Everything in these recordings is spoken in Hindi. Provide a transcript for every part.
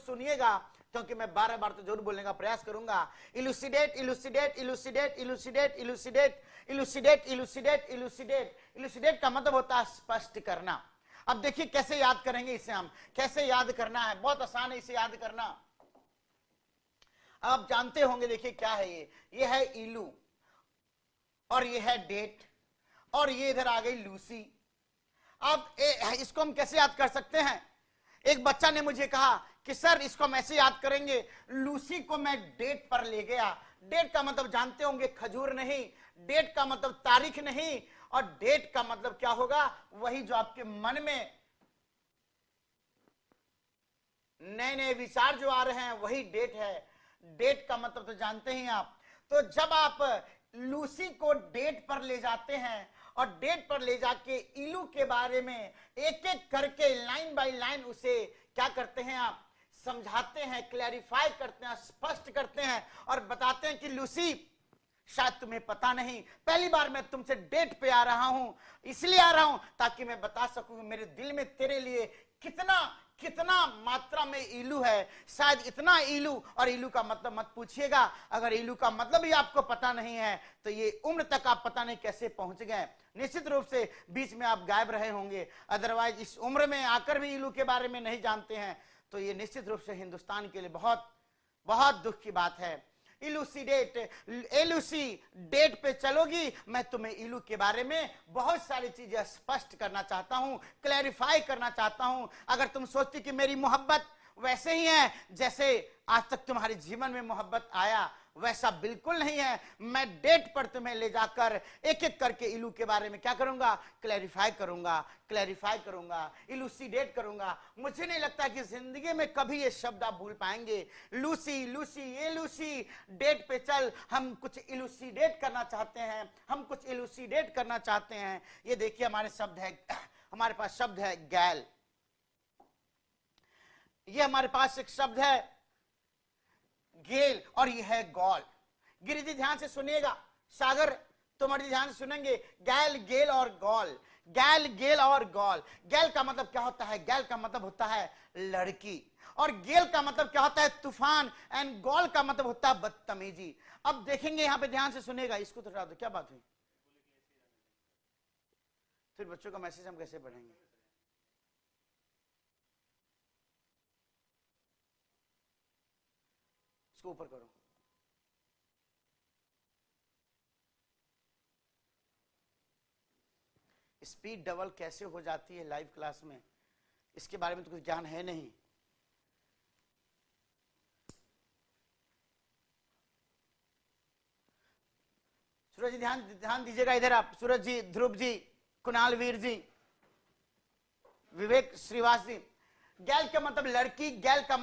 सुनिएगा, क्योंकि मैं 12 बार तो जरूर बोलने का प्रयास करूंगा। इलुसिडेट, इलुसिडेट, इलुसिडेट, इलुसिडेट, इलुसिडेट, इलुसिडेट, इलुसिडेट, इलुसिडेट। इलुसिडेट का मतलब होता है स्पष्ट करना। अब देखिए कैसे याद करेंगे इसे, हम कैसे याद करना है, बहुत आसान है इसे याद करना। आप जानते होंगे, देखिए क्या है ये है इलू, और ये है डेट, और ये इधर आ गई लूसी। अब इसको हम कैसे याद कर सकते हैं? एक बच्चा ने मुझे कहा कि सर इसको हम ऐसे याद करेंगे, लूसी को मैं डेट पर ले गया। डेट का मतलब जानते होंगे खजूर नहीं, डेट का मतलब तारीख नहीं, और डेट का मतलब क्या होगा? वही जो आपके मन में नए नए विचार जो आ रहे हैं वही डेट है। डेट का मतलब तो जानते ही आप। तो जब आप लूसी को डेट पर ले जाते हैं और डेट पर ले जाके इलू के बारे में एक एक करके लाइन बाय लाइन उसे क्या करते हैं आप? समझाते हैं, क्लैरिफाई करते हैं, स्पष्ट करते हैं और बताते हैं कि लूसी शायद तुम्हें पता नहीं, पहली बार मैं तुमसे डेट पे आ रहा हूं, इसलिए आ रहा हूं ताकि मैं बता सकूं मेरे दिल में तेरे लिए कितना कितना मात्रा में इलू है। शायद इतना इलू, और इलू का मतलब मत पूछिएगा, अगर इलू का मतलब भी आपको पता नहीं है तो ये उम्र तक आप पता नहीं कैसे पहुंच गए। निश्चित रूप से बीच में आप गायब रहे होंगे, अदरवाइज इस उम्र में आकर भी इलू के बारे में नहीं जानते हैं, तो ये निश्चित रूप से हिंदुस्तान के लिए बहुत बहुत दुख की बात है। इलूसीडेट, एलूसी डेट पे चलोगी, मैं तुम्हें इलू के बारे में बहुत सारी चीजें स्पष्ट करना चाहता हूं, क्लैरिफाई करना चाहता हूं। अगर तुम सोचती कि मेरी मोहब्बत वैसे ही है जैसे आज तक तुम्हारे जीवन में मोहब्बत आया, वैसा बिल्कुल नहीं है। मैं डेट पर तुम्हें ले जाकर एक एक करके इलू के बारे में क्या करूंगा? क्लैरिफाई करूंगा, क्लैरिफाई करूंगा, इलूसीडेट करूंगा। मुझे नहीं लगता कि जिंदगी में कभी ये शब्द आप भूल पाएंगे। लूसी, लूसी, ये लूसी, डेट पे चल, हम कुछ इलूसीडेट करना चाहते हैं, हम कुछ इलूसीडेट करना चाहते हैं। ये देखिए हमारे शब्द है, हमारे पास शब्द है गैल, ये हमारे पास एक शब्द है गेल, और ये है गॉल। गिरी जी ध्यान से सुनिएगा, सागर तुम जी ध्यान से सुनेंगे। गैल, गेल और गॉल, गैल, गेल और गॉल। गैल का मतलब क्या होता है? गैल का मतलब होता है लड़की, और गेल का मतलब क्या होता है? तूफान, एंड गॉल का मतलब होता है बदतमीजी। अब देखेंगे यहां पे, ध्यान से सुनिएगा, इसको तो हटा दो। क्या बात हुई? फिर बच्चों का मैसेज हम कैसे पढ़ेंगे? ऊपर करो। स्पीड डबल कैसे हो जाती है लाइव क्लास में, इसके बारे में तो कुछ ज्ञान है नहीं। सूरज जी ध्यान दीजिएगा इधर आप, सूरज जी, ध्रुव जी, कुणाल वीर जी, विवेक श्रीवास जी। गैल का मतलब लड़की, गेल का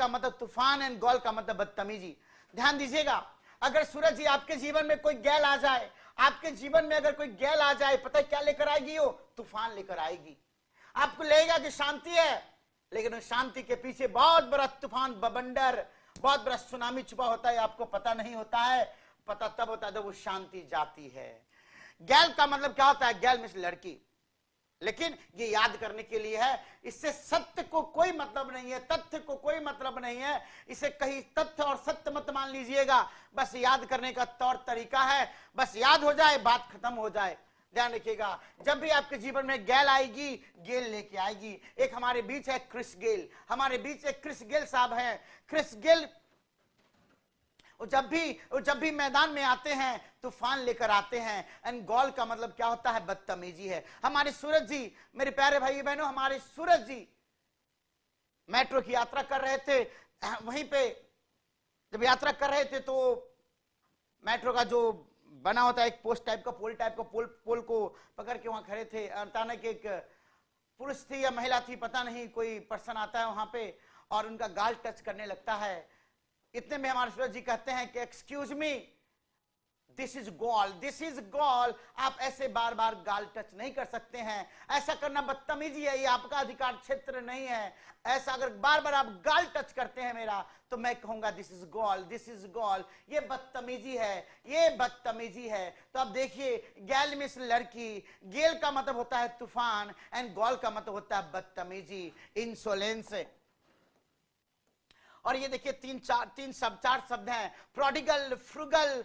मतलब तूफान, एंड गॉल का मतलब बदतमीजी। ध्यान दीजिएगा, अगर सूरज जी आपके जीवन में कोई गैल आ जाए, आपके जीवन में अगर कोई गैल आ जाए, पता है क्या लेकर आएगी? वो तूफान लेकर आएगी। आपको लगेगा कि शांति है, लेकिन उस शांति के पीछे बहुत बड़ा तूफान, बवंडर, बहुत बड़ा सुनामी छुपा होता है, आपको पता नहीं होता है। पता तब होता है जब वो शांति जाती है। गैल का मतलब क्या होता है? गैल मीन्स लड़की। लेकिन ये याद करने के लिए है, इससे सत्य को कोई मतलब नहीं है, तथ्य को कोई मतलब नहीं है। इसे कहीं तथ्य और सत्य मत मान लीजिएगा, बस याद करने का तौर तरीका है, बस याद हो जाए, बात खत्म हो जाए। ध्यान रखिएगा, जब भी आपके जीवन में गैल आएगी, गेल लेके आएगी। एक हमारे बीच है क्रिस गेल, हमारे बीच एक क्रिस गेल साहब है। क्रिस गेल जब भी मैदान में आते हैं तूफान लेकर आते हैं, एंड गॉल का मतलब क्या होता है? बदतमीजी है। हमारे सूरज जी, मेरे प्यारे भाई बहनों, हमारे सूरज जी मेट्रो की यात्रा कर रहे थे, वहीं पे जब यात्रा कर रहे थे तो मेट्रो का जो बना होता है एक पोस्ट टाइप का, पोल टाइप का, पोल को पकड़ के वहां खड़े थे। अचानक एक पुरुष थी या महिला थी, पता नहीं, कोई पर्सन आता है वहां पे और उनका गाल टच करने लगता है। इतने में हमारे सूरज जी कहते हैं कि excuse me, this is gall, this is gall. आप ऐसे बार बार गाल टच नहीं कर सकते हैं, ऐसा करना बदतमीजी है, ये आपका अधिकार क्षेत्र नहीं है। ऐसा अगर बार बार आप गाल टच करते हैं मेरा, तो मैं कहूंगा this is gall, this is gall. ये बदतमीजी है, ये बदतमीजी है। तो अब देखिए, गैल मीन्स लड़की, गेल का मतलब होता है तूफान, एंड गॉल का मतलब होता है बदतमीजी, इंसोलेंस। और ये देखिए चार शब्द हैं, prodigal, frugal,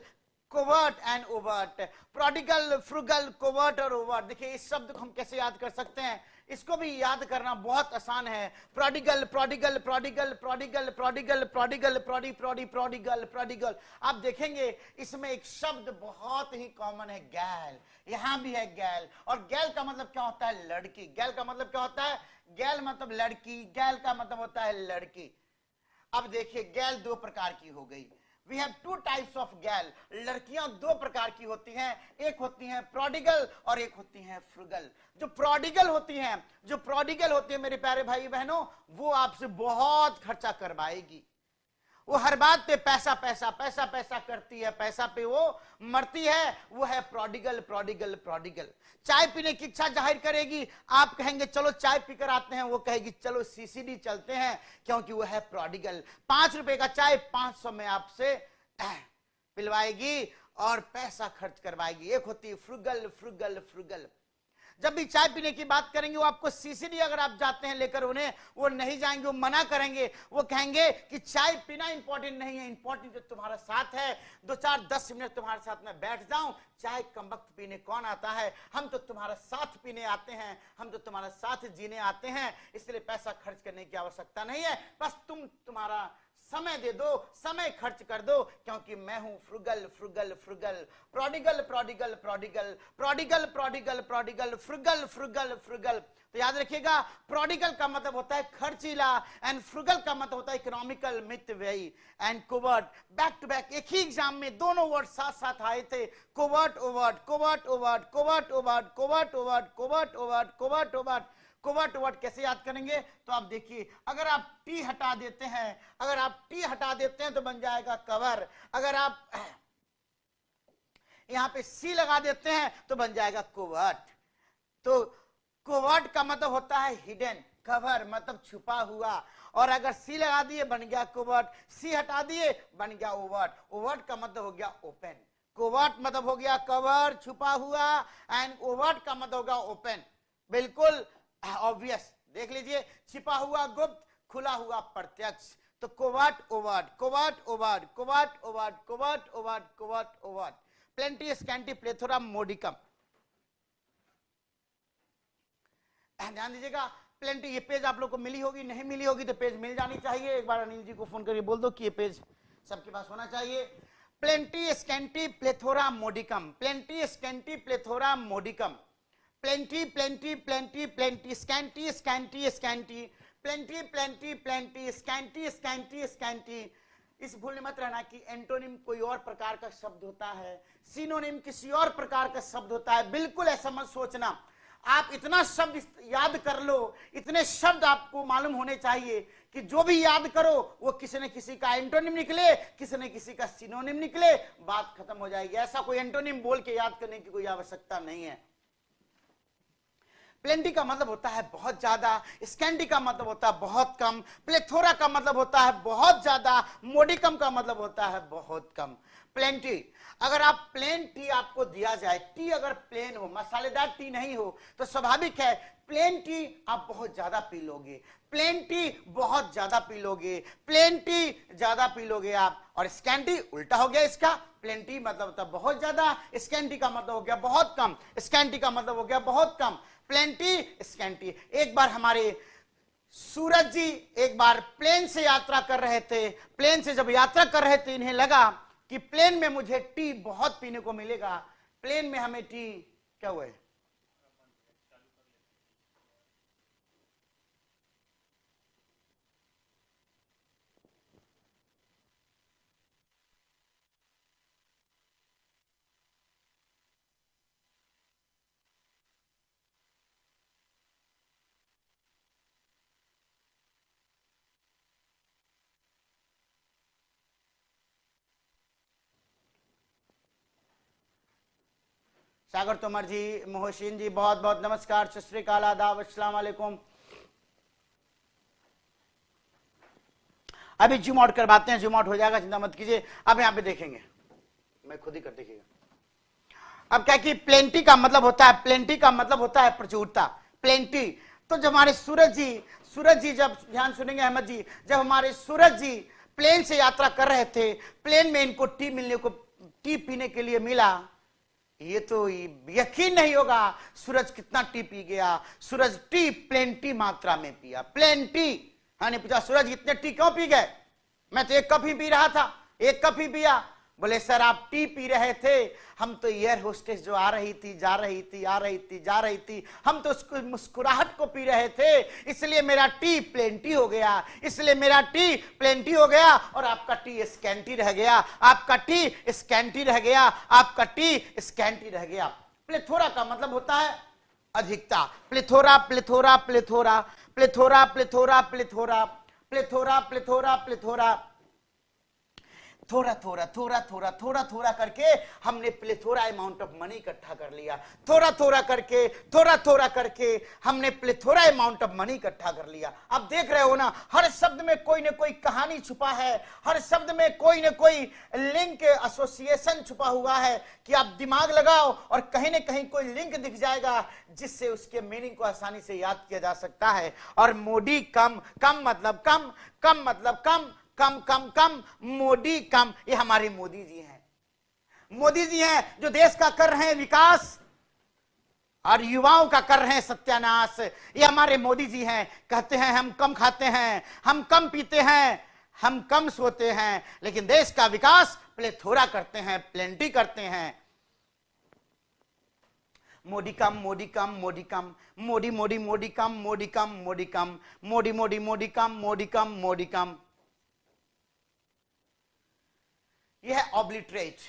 covert and overt. Prodigal, frugal, covert और ओवर्ट। देखिए इस शब्द को हम कैसे याद कर सकते हैं, इसको भी याद करना बहुत आसान है। Prodigal, prodigal, prodigal, prodigal, prodigal, prodigal, prodigal, prodigal. आप देखेंगे इसमें एक शब्द बहुत ही कॉमन है, गैल। यहां भी है गैल, और गैल का मतलब क्या होता है, लड़की। गैल का मतलब क्या होता है, गैल मतलब लड़की, गैल का मतलब होता है लड़की। अब देखिए गैल दो प्रकार की हो गई। We have two types of गैल। लड़कियां दो प्रकार की होती हैं, एक होती हैं प्रोडिगल और एक होती हैं फ्रुगल। जो प्रोडिगल होती हैं मेरे प्यारे भाई बहनों, वो आपसे बहुत खर्चा करवाएगी। वो हर बात पे पैसा पैसा पैसा पैसा करती है, पैसा पे वो मरती है। वो है प्रोडिगल, प्रोडिगल, प्रोडिगल। चाय पीने की इच्छा जाहिर करेगी, आप कहेंगे चलो चाय पीकर आते हैं, वो कहेगी चलो सीसीडी चलते हैं, क्योंकि वो है प्रोडिगल। 5 रुपए का चाय 500 में आपसे पिलवाएगी और पैसा खर्च करवाएगी। एक होती है फ्रुगल, फ्रुगल, फ्रुगल। जब भी चाय पीने की बात करेंगे, वो आपको सीसीडी अगर आप जाते हैं लेकर उन्हें, वो नहीं जाएंगे, वो मना करेंगे। वो कहेंगे कि चाय पीना इंपॉर्टेंट नहीं है, इंपॉर्टेंट जो तुम्हारा साथ है। 2-4-10 मिनट तुम्हारे साथ में बैठ जाऊं, चाय कम वक्त पीने कौन आता है, हम तो तुम्हारा साथ पीने आते हैं, हम तो तुम्हारा साथ जीने आते हैं, इसलिए पैसा खर्च करने की आवश्यकता नहीं है। बस तुम्हारा समय दे दो, समय खर्च कर दो, क्योंकि मैं हूं frugal, frugal, frugal. Prodigal, prodigal, prodigal, prodigal, prodigal, prodigal, frugal, frugal, frugal. तो याद रखिएगा, प्रोडिगल का मतलब होता है खर्चीला, एंड फ्रुगल का मतलब होता है इकोनॉमिकल, मितव्ययी। And covert, back to back एक ही एग्जाम में दोनों वर्ड साथ साथ आए थे, covert, overt, covert, overt, covert, overt, covert, overt, covert, overt, covert, overt. Covert word कैसे याद करेंगे, तो आप देखिए, अगर आप टी हटा देते हैं तो बन जाएगा कवर। अगर आप यहां पे सी लगा देते हैं तो बन जाएगा कोवर्ट। तो कोवर्ट का मतलब होता है हिडन, कवर मतलब छुपा हुआ, और अगर सी लगा दिए बन गया कोवर्ट, सी हटा दिए बन गया ओवर्ट। ओवर्ट का मतलब हो गया ओपन। कोवर्ट मतलब हो गया कवर, छुपा हुआ, एंड ओवर्ट का मतलब होगा ओपन। बिल्कुल ऑब्वियस, देख लीजिए, छिपा हुआ गुप्त, खुला हुआ प्रत्यक्ष। तो covert, overt, covert, overt, covert, overt, covert, overt, covert, overt. Plenty, scanty, plethora, modicum. ध्यान दीजिएगा, प्लेंटी, ये पेज आप लोग को मिली होगी, नहीं मिली होगी तो पेज मिल जानी चाहिए। एक बार अनिल जी को फोन करके बोल दो कि ये पेज सबके पास होना चाहिए। Plenty, scanty, plethora, modicum. Plenty, scanty, plethora, modicum. Plenty, plenty, plenty, plenty, scanty, scanty, scanty, plenty, plenty, plenty, scanty, scanty, scanty. इस भूल में मत रहना कि एंटोनिम कोई और प्रकार का शब्द होता है, सिनोनिम किसी और प्रकार का शब्द होता है। बिल्कुल ऐसा मत सोचना। आप इतना शब्द याद कर लो, इतने शब्द आपको मालूम होने चाहिए कि जो भी याद करो वो किसी न किसी का एंटोनिम निकले, किसी न किसी का सिनोनिम निकले, बात खत्म हो जाएगी। ऐसा कोई एंटोनिम बोल के याद करने की कोई आवश्यकता नहीं है। प्लेंटी का मतलब होता है बहुत ज्यादा, स्कैंटी का मतलब होता है बहुत कम, प्लेथोरा का मतलब होता है बहुत ज्यादा, मोडिकम का मतलब होता है बहुत कम। प्लेंटी, अगर आप प्लेन टी आपको दिया जाए, टी अगर प्लेन हो, मसालेदार टी नहीं हो, तो स्वाभाविक है प्लेन टी आप बहुत ज्यादा पी लोगे, प्लेन टी बहुत ज्यादा पी लोगे, प्लेन टी ज्यादा पी लोगे आप। और स्कैंटी उल्टा हो गया इसका, प्लेन टी मतलब होता है बहुत ज्यादा, स्कैंटी का मतलब हो गया बहुत कम, स्कैंटी का मतलब हो गया बहुत कम। Plenty, scanty. एक बार हमारे सूरज जी एक बार प्लेन से यात्रा कर रहे थे, प्लेन से जब यात्रा कर रहे थे इन्हें लगा कि प्लेन में मुझे टी बहुत पीने को मिलेगा, प्लेन में हमें टी क्या हुआ है, सागर तोमर जी, मोहसिन जी, बहुत बहुत नमस्कार, सत श्री अकाल, आदाब, अस्सलाम वालेकुम। अभी जूम आउट करवाते हैं, जूम आउट हो जाएगा, चिंता मत कीजिए। अब यहाँ पे देखेंगे, मैं खुद ही कर देखिएगा। अब क्या कि प्लेंटी का मतलब होता है, प्लेंटी का मतलब होता है प्रचुरता, प्लेंटी। तो जब हमारे सूरज सूरज जी, जब ध्यान सुनेंगे अहमद जी, जब हमारे सूरज जी प्लेन से यात्रा कर रहे थे, प्लेन में इनको टी मिलने को, टी पीने के लिए मिला, ये तो यकीन नहीं होगा सूरज कितना टी पी गया। सूरज टी प्लेंटी मात्रा में पिया, प्लेंटी। ने पूछा सूरज इतने टी क्यों पी गए? मैं तो एक कप ही पी रहा था, एक कप ही पिया। बोले सर आप टी पी रहे थे, हम तो एयर होस्टेस जो आ रही थी, जा रही थी, आ रही थी, जा रही थी, हम तो उसको मुस्कुराहट को पी रहे थे, इसलिए मेरा टी प्लेंटी हो गया, इसलिए मेरा टी प्लेंटी हो गया और आपका टी स्कैंटी रह गया, आपका टी स्कैंटी रह गया, आपका टी स्कैंटी रह गया। प्लेथोरा का मतलब होता है अधिकता। Plethora plethora plethora plethora plethora plethora plethora plethora plethora, थोड़ा थोड़ा थोड़ा थोड़ा थोड़ा थोड़ा करके हमने प्लेथोरा अमाउंट ऑफ मनी इकट्ठा कर लिया। थोड़ा थोड़ा करके, थोड़ा थोड़ा करके हमने प्लेथोरा अमाउंट ऑफ मनी इकट्ठा कर लिया। आप देख रहे हो ना, हर शब्द में कोई ना कोई कहानी छुपा है, हर शब्द में कोई ना कोई लिंक, एसोसिएशन छुपा हुआ है कि आप दिमाग लगाओ और कहीं ना कहीं कोई लिंक दिख जाएगा जिससे उसके मीनिंग को आसानी से याद किया जा सकता है। और मोदी कम, कम मतलब कम, कम मतलब कम, कम कम कम, मोदी कम, ये हमारे मोदी जी हैं। मोदी जी हैं जो देश का कर रहे हैं विकास और युवाओं का कर रहे हैं सत्यानाश। ये हमारे मोदी जी हैं। कहते हैं हम कम खाते हैं, हम कम पीते हैं, हम कम सोते हैं, लेकिन देश का विकास प्लेथोरा करते हैं, प्लेंटी करते हैं। मोदी कम, मोदी कम, मोदी कम, मोदी मोदी मोदी कम, मोदी कम, मोदी कम, मोदी मोदी मोदी कम, मोदी कम, मोदी कम। यह है ऑब्लिटरेट।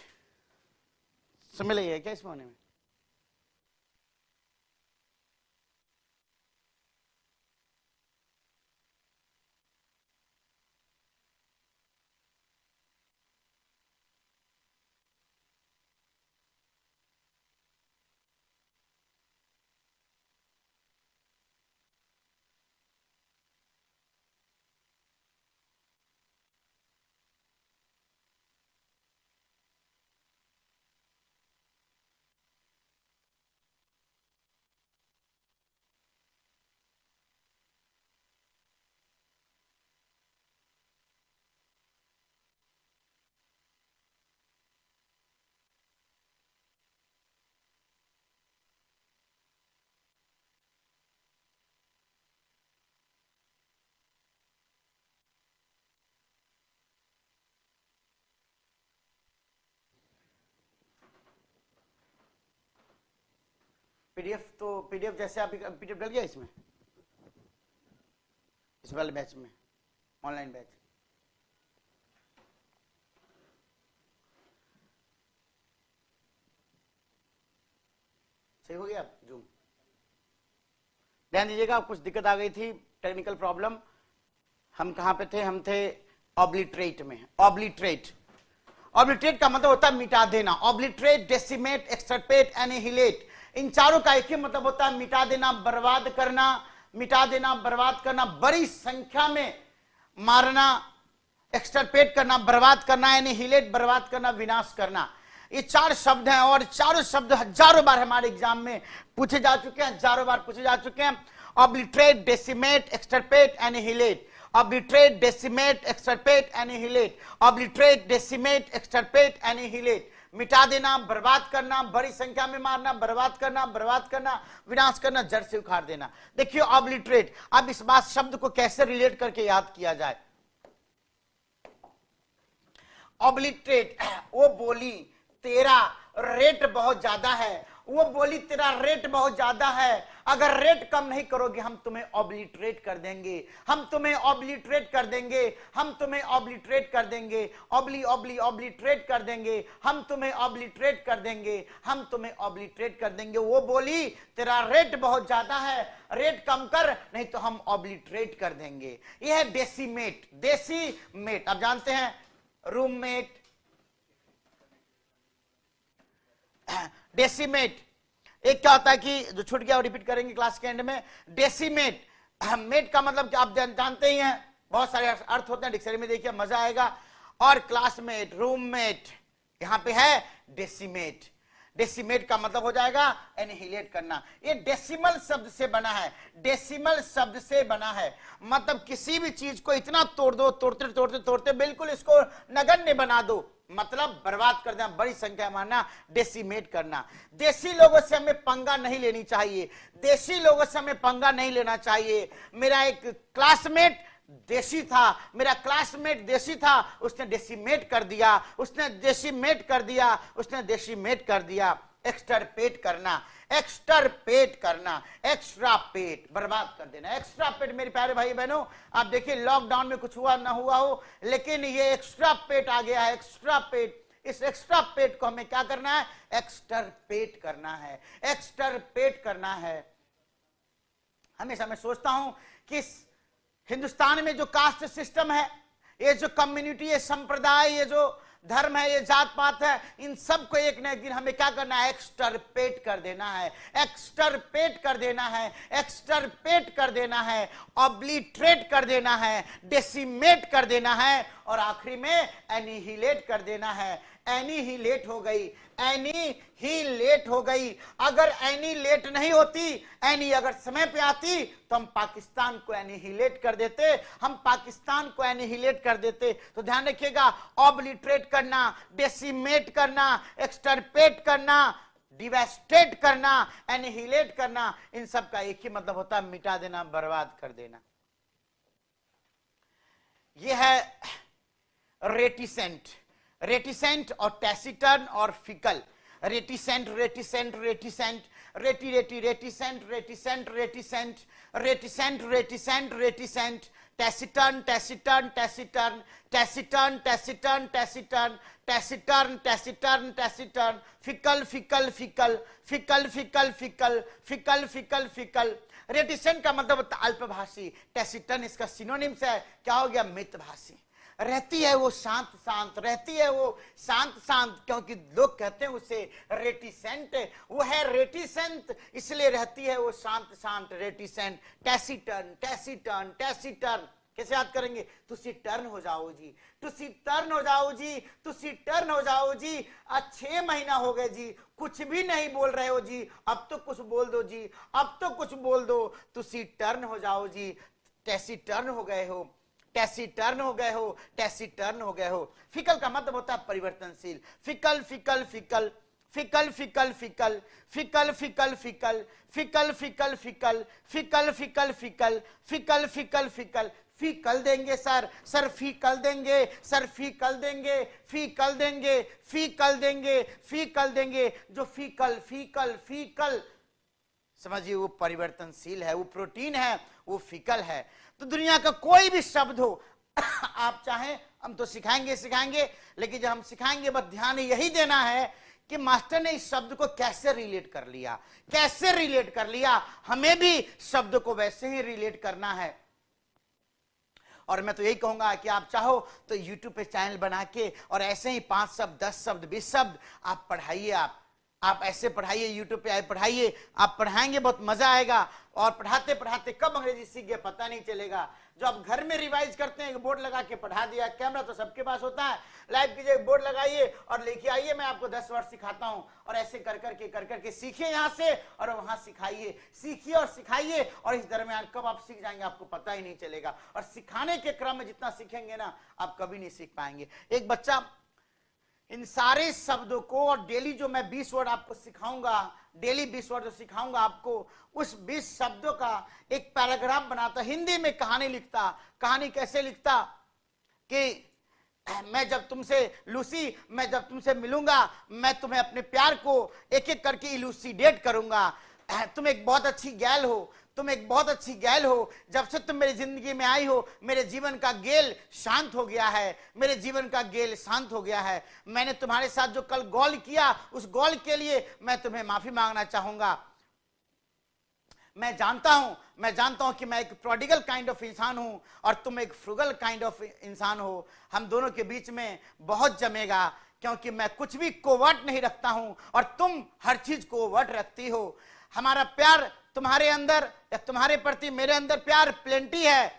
समझ लीजिए क्या इसमें होने में? पीडीएफ तो पीडीएफ जैसे आप पीडीएफ डल गया इसमें, इस वाले बैच में, ऑनलाइन बैच। सही हो गया जूम? ध्यान दीजिएगा, कुछ दिक्कत आ गई थी, टेक्निकल प्रॉब्लम। हम कहां पे थे? हम थे ऑब्लिटरेट में। ऑब्लिटरेट, ऑब्लिटरेट का मतलब होता है मिटा देना। ऑब्लिटरेट, डेसिमेट, एक्सटर्पेट, एनिहिलेट, इन चारों का एक ही मतलब होता है मिटा देना, बर्बाद करना, मिटा देना, बर्बाद करना, बड़ी संख्या में मारना, एक्सटर्पेट करना, बर्बाद करना, एनिहिलेट, बर्बाद करना, विनाश करना। ये चार शब्द हैं और चारों शब्द हजारों बार हमारे एग्जाम में पूछे जा चुके हैं, हजारों बार पूछे जा चुके हैं। Obliterate, decimate, एक्सटर्पेट, annihilate. Obliterate, decimate, एक्सटर्पेट, annihilate. Obliterate, decimate, एक्सटर्पेट, annihilate. मिटा देना, बर्बाद करना, बड़ी संख्या में मारना, बर्बाद करना, बर्बाद करना, विनाश करना, जड़ से उखाड़ देना। देखिए ऑब्लिटरेट, अब इस बात शब्द को कैसे रिलेट करके याद किया जाए। ऑब्लिटरेट, वो बोली तेरा रेट बहुत ज्यादा है, वो बोली तेरा रेट बहुत ज्यादा है, अगर रेट कम नहीं करोगे हम तुम्हें ऑब्लिटरेट कर देंगे, हम तुम्हें ऑब्लिटरेट कर देंगे, हम तुम्हें ऑब्लिटरेट कर देंगे, ऑब्लिटरेट कर देंगे, हम तुम्हें ऑब्लिटरेट कर देंगे, हम तुम्हें ऑब्लिटरेट कर देंगे। वो बोली तेरा रेट बहुत ज्यादा है, रेट कम कर नहीं तो हम ऑब्लिटरेट कर देंगे। यह है डेसिमेट। डेसिमेट आप जानते हैं, रूममेट, डेसिमेट। एक क्या होता है कि जो छूट गया वो रिपीट करेंगे क्लास के एंड में। डेसिमेट, मेट का मतलब आप जानते ही हैं, बहुत सारे अर्थ होते हैं, डिक्शनरी में देखिए मजा आएगा। और क्लासमेट, रूममेट, यहां पे है डेसिमेट। डेसिमेट का मतलब हो जाएगा एनिहिलेट करना। ये डेसिमल शब्द से बना है, डेसिमल शब्द से बना है, मतलब किसी भी चीज को इतना तोड़ दो, तोड़ते तोड़ते तोड़ते बिल्कुल इसको नगण्य बना दो, मतलब बर्बाद कर देना, बड़ी संख्या मारना, डेसिमेट करना। देसी लोगों से हमें पंगा नहीं लेनी चाहिए, देसी लोगों से हमें पंगा नहीं लेना चाहिए। मेरा एक क्लासमेट देशी था, मेरा क्लासमेट देशी था, उसने डेसिमेट कर दिया, उसने डेसिमेट कर दिया, उसने डेसिमेट कर दिया। एक्सटरपेट करना, एक्सटरपेट करना, एक्स्ट्रा पेट, बर्बाद कर देना। एक्स्ट्रा पेट मेरे प्यारे भाई बहनों, आप देखिए लॉकडाउन में कुछ हुआ ना हुआ हो, लेकिन ये एक्स्ट्रा पेट आ गया है, एक्स्ट्रा पेट। इस एक्स्ट्रा पेट को हमें क्या करना है? एक्सटरपेट करना है, एक्सटरपेट करना है। हमेशा मैं सोचता हूं कि हिंदुस्तान में जो कास्ट सिस्टम है, ये जो कम्युनिटी, ये संप्रदाय, ये जो धर्म है, ये जात पात है, इन सबको एक न एक दिन हमें क्या करना है? एक्सटरपेट कर देना है, एक्सटरपेट कर देना है, एक्सटरपेट कर देना है, ऑब्लिटरेट कर देना है, डेसिमेट कर देना है, और आखिरी में एनिहिलेट कर देना है। एनिहिलेट हो गई, एनिहिलेट हो गई। अगर एनिहिलेट नहीं होती, एनी अगर समय पे आती तो हम पाकिस्तान को एनिहिलेट कर देते, हम पाकिस्तान को एनिहिलेट कर देते। तो ध्यान रखिएगा, ऑब्लिटरेट करना, डेसिमेट करना, एक्सटरपेट करना, डिवेस्टेट करना, एनिहिलेट करना, इन सब का एक ही मतलब होता है, मिटा देना, बर्बाद कर देना। यह है रेटिसेंट, रेटिसेंट और टैसिटर्न और फिकल। रेटिसेंट, रेटिसेंट, रेटिसेंट, रेटी रेटी, reticent, reticent, reticent, reticent, reticent, reticent, taciturn, taciturn, taciturn, taciturn, taciturn, taciturn, taciturn, taciturn, taciturn, fickle, fickle, fickle, fickle, fickle, fickle, fickle, fickle, fickle. Reticent का मतलब होता है अल्पभाषी, टैसिटर्न इसका सिनोनिम्स है, क्या हो गया? मितभाषी। रहती है वो शांत शांत, रहती है वो शांत शांत, क्योंकि लोग कहते हैं उसे रेटिसेंट, वो है रेटिसेंट, इसलिए रहती है वो शांत शांत, रेटिसेंट। टैसिटर्न, टैसिटर्न, टैसिटर्न कैसे याद करेंगे? तुसी टर्न हो जाओ जी, तुसी टर्न हो जाओ जी, तुसी टर्न हो जाओ जी। 6 महीना हो गए जी, कुछ भी नहीं बोल रहे हो जी, अब तो कुछ बोल दो जी, अब तो कुछ बोल दो, तुसी टर्न हो जाओ जी। टैसिटर्न हो गए हो, टैसिटर्न हो गए हो, टैसिटर्न हो गए हो। फिकल का मतलब होता है परिवर्तनशील। Fickle, fickle, fickle, fickle, fickle, fickle, fickle, fickle, fickle, fickle, fickle, fickle, fickle, fickle, fickle, fickle, fickle, fickle. Fee कल देंगे सर, सर फी कल देंगे, सर फी कल देंगे, फी कल देंगे, फी कल देंगे, फी कल देंगे। जो फीकल, फीकल, फीकल, समझिए वो परिवर्तनशील है, वो प्रोटीन है, वो फिकल है। तो दुनिया का कोई भी शब्द हो, आप चाहें, हम तो सिखाएंगे सिखाएंगे, लेकिन जब हम सिखाएंगे बस ध्यान यही देना है कि मास्टर ने इस शब्द को कैसे रिलेट कर लिया, कैसे रिलेट कर लिया, हमें भी शब्द को वैसे ही रिलेट करना है। और मैं तो यही कहूंगा कि आप चाहो तो YouTube पे चैनल बना के और ऐसे ही 5 शब्द, 10 शब्द, 20 शब्द आप पढ़ाइए। आप ऐसे पढ़ाइए, YouTube पे आए पढ़ाइए, आप पढ़ाएंगे बहुत मजा आएगा। और पढ़ाते पढ़ाते कब अंग्रेजी सीख गए पता नहीं चलेगा। जो आप घर में रिवाइज करते हैं, बोर्ड लगा के पढ़ा दिया, कैमरा तो सबके पास होता है, लाइव कीजिए, बोर्ड लगाइए और लेके आइए, मैं आपको 10 वर्ड सिखाता हूं, और ऐसे कर करके सीखिए यहाँ से और वहां सिखाइए, सीखिए और सिखाइए, और इस दरमियान कब आप सीख जाएंगे आपको पता ही नहीं चलेगा। और सिखाने के क्रम में जितना सीखेंगे ना, आप कभी नहीं सीख पाएंगे। एक बच्चा इन सारे शब्दों को, और डेली जो मैं 20 वर्ड आपको सिखाऊंगा, डेली 20 वर्ड जो सिखाऊंगा आपको, उस 20 शब्दों का एक पैराग्राफ बनाता, हिंदी में कहानी लिखता। कहानी कैसे लिखता कि मैं जब तुमसे लूसी, मैं जब तुमसे मिलूंगा, मैं तुम्हें अपने प्यार को एक एक करके इलूसिडेट करूंगा। तुम एक बहुत अच्छी गैल हो, तुम एक बहुत अच्छी गैल हो, जब से तुम मेरी जिंदगी में आई हो, मेरे जीवन का गेल शांत हो गया है, मेरे जीवन का गेल शांत हो गया है। मैंने तुम्हारे साथ जो कल गॉल किया, उस गॉल के लिए मैं तुम्हें माफी मांगना चाहूंगा। मैं जानता हूं कि मैं एक प्रोडिगल काइंड ऑफ इंसान हूं और तुम एक फ्रुगल काइंड ऑफ इंसान हो। हम दोनों के बीच में बहुत जमेगा, क्योंकि मैं कुछ भी कोवर्ट नहीं रखता हूं और तुम हर चीज कोवर्ट रखती हो। हमारा प्यार तुम्हारे अंदर, या तुम्हारे प्रति मेरे अंदर प्यार प्लेंटी है,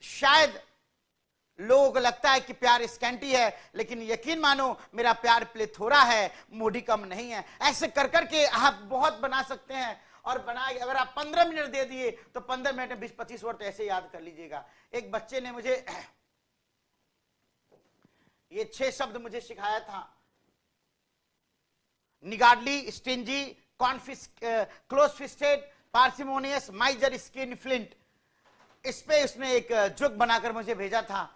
शायद लोगों को लगता है कि प्यार स्कैंटी है, लेकिन यकीन मानो मेरा प्यार प्लेथोरा है, मोडी कम नहीं है। ऐसे कर करके आप बहुत बना सकते हैं, और बनाए अगर आप 15 मिनट दे दिए तो 15 मिनट में 20-25 वर्ड तो ऐसे याद कर लीजिएगा। एक बच्चे ने मुझे ये 6 शब्द मुझे सिखाया था, niggardly, stingy, close fisted, parsimonious, माइजर, skin flint. इस पे उसने एक जोक बनाकर मुझे भेजा था,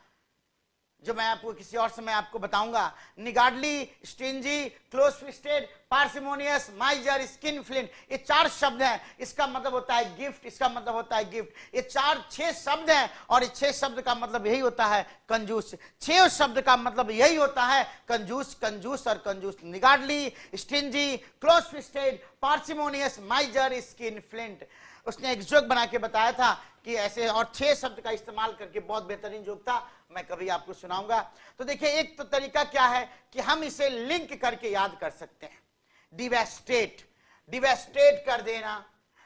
जो मैं आपको किसी और समय आपको बताऊंगा। Niggardly, stingy, close fisted, parsimonious, माइजर, skin flint, ये 4 शब्द हैं। इसका मतलब होता है गिफ्ट, इसका मतलब होता है गिफ्ट। ये 6 शब्द हैं, और ये 6 शब्द का मतलब यही होता है कंजूस। 6 शब्द का मतलब यही होता है कंजूस, कंजूस और कंजूस। Niggardly, stingy, close fisted, parsimonious, माइजर, skin flint. उसने एक जोक बना के बताया था कि ऐसे, और 6 शब्द का इस्तेमाल करके, बहुत बेहतरीन जोक था, मैं कभी आपको सुनाऊंगा। तो देखिए, एक तो तरीका क्या है कि हम इसे लिंक करके याद कर सकते हैं। डिवेस्टेट, डिवेस्टेट कर देना,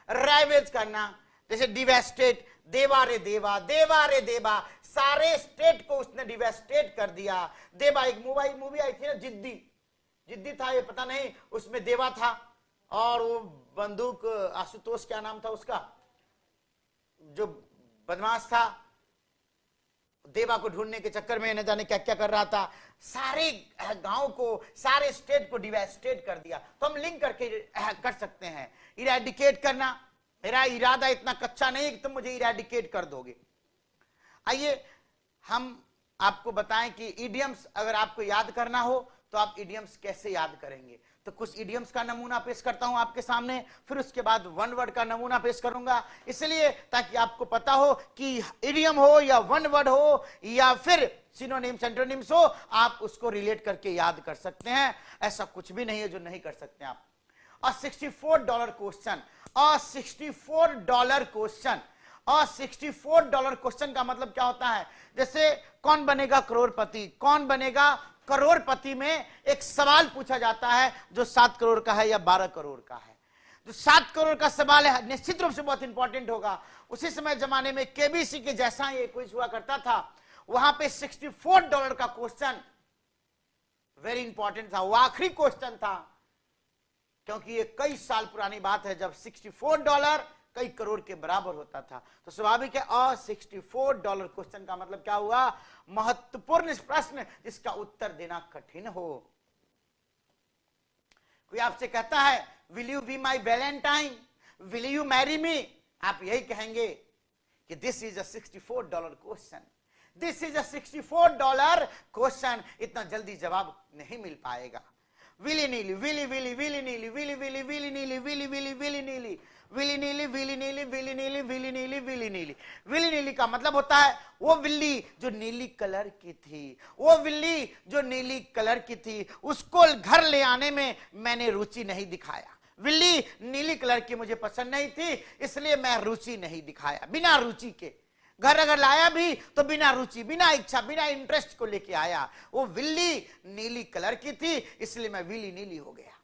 रैवेज करना। जैसे डिवेस्टेट, देवा रे देवा, देवा रे देवा, सारे स्टेट को उसने डिवेस्टेट कर दिया। देवा, एक मूवी आई थी ना, जिद्दी, जिद्दी था ये, पता नहीं, उसमें देवा था, और वो बंदूक, आशुतोष क्या नाम था उसका, जो बदमाश था, देवा को ढूंढने के चक्कर में न जाने क्या क्या कर रहा था, सारे गांव को, सारे स्टेट को डिवेस्टेट कर दिया। तो हम लिंक करके कर सकते हैं। इरेडिकेट करना, मेरा इरादा इतना कच्चा नहीं कि तुम मुझे इरेडिकेट कर दोगे। आइए हम आपको बताएं कि इडियम्स अगर आपको याद करना हो तो आप इडियम्स कैसे याद करेंगे। तो कुछ इडियम्स का नमूना पेश करता हूं आपके सामने, फिर उसके बाद वन वर्ड का नमूना पेश करूंगा, इसलिए ताकि आपको पता हो कि इडियम हो या वन वर्ड हो या फिर सिनोनिम्स एंटोनिम्स हो, आप उसको रिलेट करके याद कर सकते हैं। ऐसा कुछ भी नहीं है जो नहीं कर सकते आप। और $64 क्वेश्चन, और $64 क्वेश्चन, और $64 क्वेश्चन का मतलब क्या होता है? जैसे कौन बनेगा करोड़पति, कौन बनेगा करोड़पति में एक सवाल पूछा जाता है जो 7 करोड़ का है या 12 करोड़ का है। जो 7 करोड़ का सवाल है निश्चित रूप से बहुत इंपॉर्टेंट होगा। उसी समय जमाने में केबीसी के जैसा ये क्विज हुआ करता था, वहां पे $64 का क्वेश्चन वेरी इंपॉर्टेंट था, वो आखिरी क्वेश्चन था, क्योंकि ये कई साल पुरानी बात है जब $64 कई करोड़ के बराबर होता था। तो स्वाभाविक है, और $64 क्वेश्चन का मतलब क्या हुआ? महत्वपूर्ण प्रश्न जिसका उत्तर देना कठिन हो। कोई आपसे कहता है will you be my Valentine, will you marry me, आप यही कहेंगे कि this is a $64 question, this is a $64 question. इतना जल्दी जवाब नहीं मिल पाएगा। विली नीली, विली विली, विली नीली, विली विली, विली नीली, विली विली, विली नीली, विली नीली, विली नीली, विली नीली, विली नीली, विली नीली। विली नीली का मतलब होता है वो बिल्ली जो नीली कलर की थी, वो बिल्ली जो नीली कलर की थी, उसको घर ले आने में मैंने रुचि नहीं दिखाया। बिल्ली नीली कलर की मुझे पसंद नहीं थी, इसलिए मैं रुचि नहीं दिखाया। बिना रुचि के घर अगर लाया भी तो बिना रुचि, बिना इच्छा, बिना इंटरेस्ट को लेके आया। वो बिल्ली नीली कलर की थी, इसलिए मैं विली नीली हो गया।